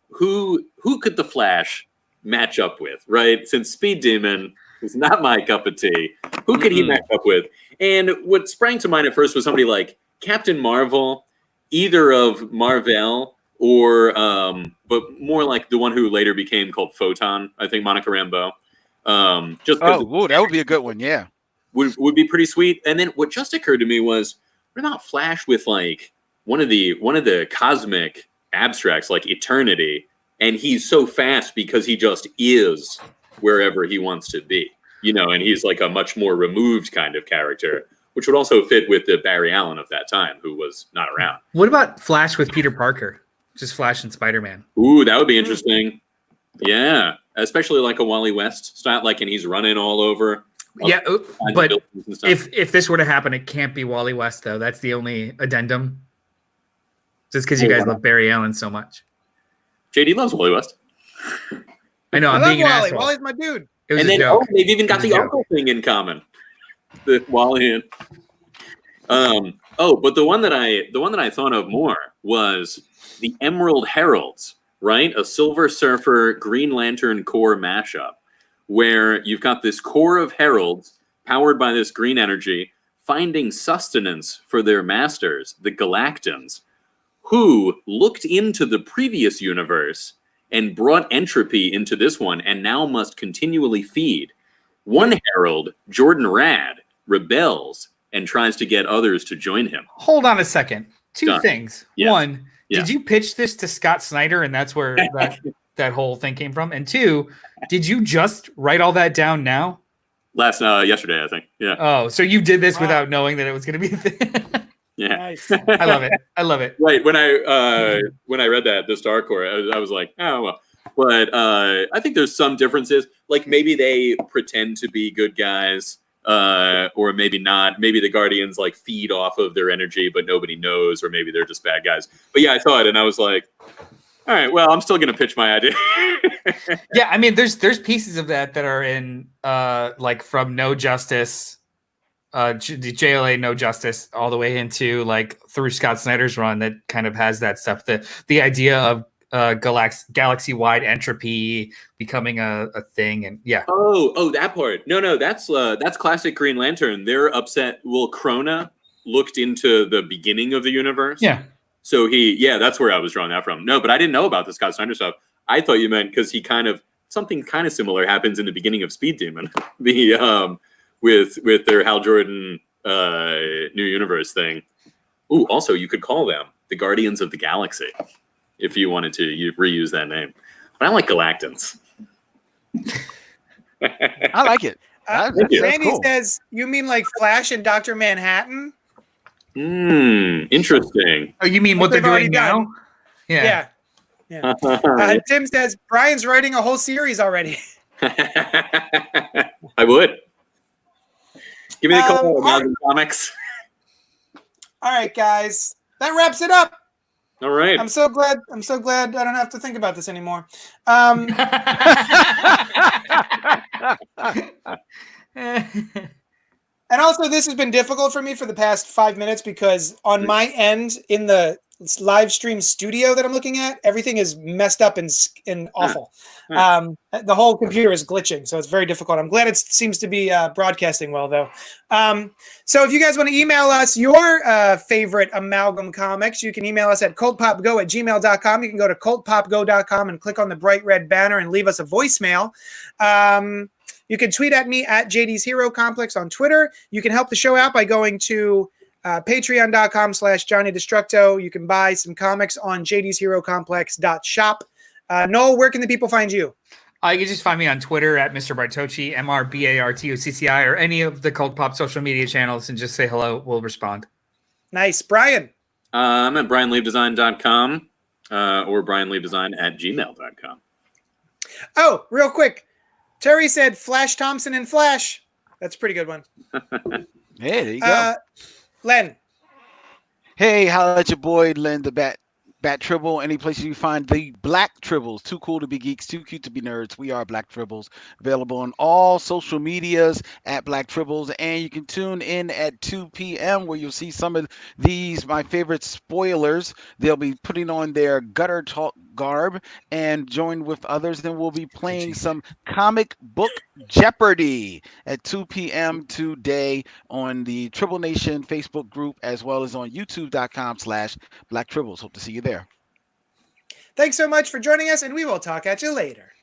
C: who could the Flash match up with, right? Since Speed Demon is not my cup of tea, who could he match up with? And what sprang to mind at first was somebody like Captain Marvel, either of Marvel or, but more like the one who later became called Photon, I think Monica Rambeau. Just
A: Oh, that would be a good one. Yeah.
C: would be pretty sweet. And then what just occurred to me was, what about Flash with like one of the cosmic abstracts, like Eternity, and he's so fast because he just is wherever he wants to be, you know, and he's like a much more removed kind of character, which would also fit with the Barry Allen of that time, who was not around.
D: What about Flash with Peter Parker? Just Flash and Spider-Man.
C: Ooh, that would be interesting. Yeah, especially like a Wally West style, like, and he's running all over.
D: Yeah, but
C: buildings and stuff.
D: if this were to happen, it can't be Wally West though. That's the only addendum. Just because you guys love Barry Allen so much.
C: JD loves Wally West.
D: I know.
B: I
D: I'm
B: love
D: being an
B: Wally.
D: asshole.
B: Wally's my dude.
D: It was
C: And
D: a
C: then
D: joke.
C: they've even got
D: It was
C: the
D: a joke.
C: uncle thing in common. The Wally and but the one that I thought of more was the Emerald Heralds, right? A Silver Surfer Green Lantern Corps mashup, where you've got this core of heralds powered by this green energy, finding sustenance for their masters, the Galactans, who looked into the previous universe and brought entropy into this one and now must continually feed. One herald, Jordan Rad, rebels and tries to get others to join him.
D: Hold on a second. Two
C: Done.
D: things.
C: Yes.
D: One,
C: Yeah.
D: did you pitch this to Scott Snyder and that's where that whole thing came from? And two, did you just write all that down now?
C: Yesterday, I think. Yeah.
D: Oh, so you did this
B: Wow.
D: without knowing that it was going to be a thing?
C: Yeah.
B: Nice.
D: I love it. I love it.
C: Right. When I read that, the Star Corps, I was like, oh, well. But I think there's some differences. Like maybe they pretend to be good guys, or maybe not. Maybe the Guardians like feed off of their energy, but nobody knows, or maybe they're just bad guys. But yeah, I saw it and I was like, all right, well, I'm still going to pitch my idea.
D: Yeah, I mean, there's pieces of that are in like from No Justice, the JLA No Justice, all the way into like through Scott Snyder's run that kind of has that stuff. The idea of galaxy-wide entropy becoming a thing, and yeah.
C: Oh, that part. No, that's classic Green Lantern. They're upset. Well, Krona looked into the beginning of the universe.
D: Yeah.
C: So that's where I was drawing that from. No, but I didn't know about the Scott Snyder stuff. I thought you meant because something kind of similar happens in the beginning of Speed Demon, with their Hal Jordan New Universe thing. Ooh, also you could call them the Guardians of the Galaxy if you wanted to reuse that name. But I like Galactans.
A: I like it. That's
B: Randy
A: cool.
B: says, you mean like Flash and Dr. Manhattan?
C: Interesting.
D: Oh, you mean what they're
B: they've already
D: doing now?
B: done.
D: Yeah.
B: Tim says, Brian's writing a whole series already.
C: I would. Give me the call, Amalgam Comics.
B: All right, guys. That wraps it up.
C: All right.
B: I'm so glad I don't have to think about this anymore. And also, this has been difficult for me for the past 5 minutes because on my end, in the live stream studio that I'm looking at, everything is messed up and awful. The whole computer is glitching, so it's very difficult. I'm glad it seems to be broadcasting well, though. So if you guys want to email us your favorite Amalgam comics, you can email us at cultpopgo@gmail.com. You can go to cultpopgo.com and click on the bright red banner and leave us a voicemail. You can tweet at me at JD's Hero Complex on Twitter. You can help the show out by going to patreon.com/JohnnyDestructo. You can buy some comics on JD'sHeroComplex.shop. Noel, where can the people find you?
D: You can just find me on Twitter at Mr. Bartocci, MrBartocci, or any of the Cult Pop social media channels, and just say hello. We'll respond.
B: Nice. Brian?
C: I'm at BrianLeaveDesign.com or BrianLeaveDesign@gmail.com.
B: Oh, real quick. Terry said Flash Thompson and Flash. That's a pretty good one.
A: Hey, there you go.
B: Len?
A: Hey, holla at your boy Len the Bat Tribble. Any place you find the Black Tribbles. Too cool to be geeks, too cute to be nerds. We are Black Tribbles. Available on all social medias at Black Tribbles. And you can tune in at 2 p.m. where you'll see some of these, my favorite spoilers. They'll be putting on their gutter talk garb and join with others. Then we'll be playing some comic book Jeopardy at 2 p.m. today on the Tribble Nation Facebook group, as well as on youtube.com/Black Tribbles. Hope to see you there.
B: Thanks so much for joining us, and we will talk at you later.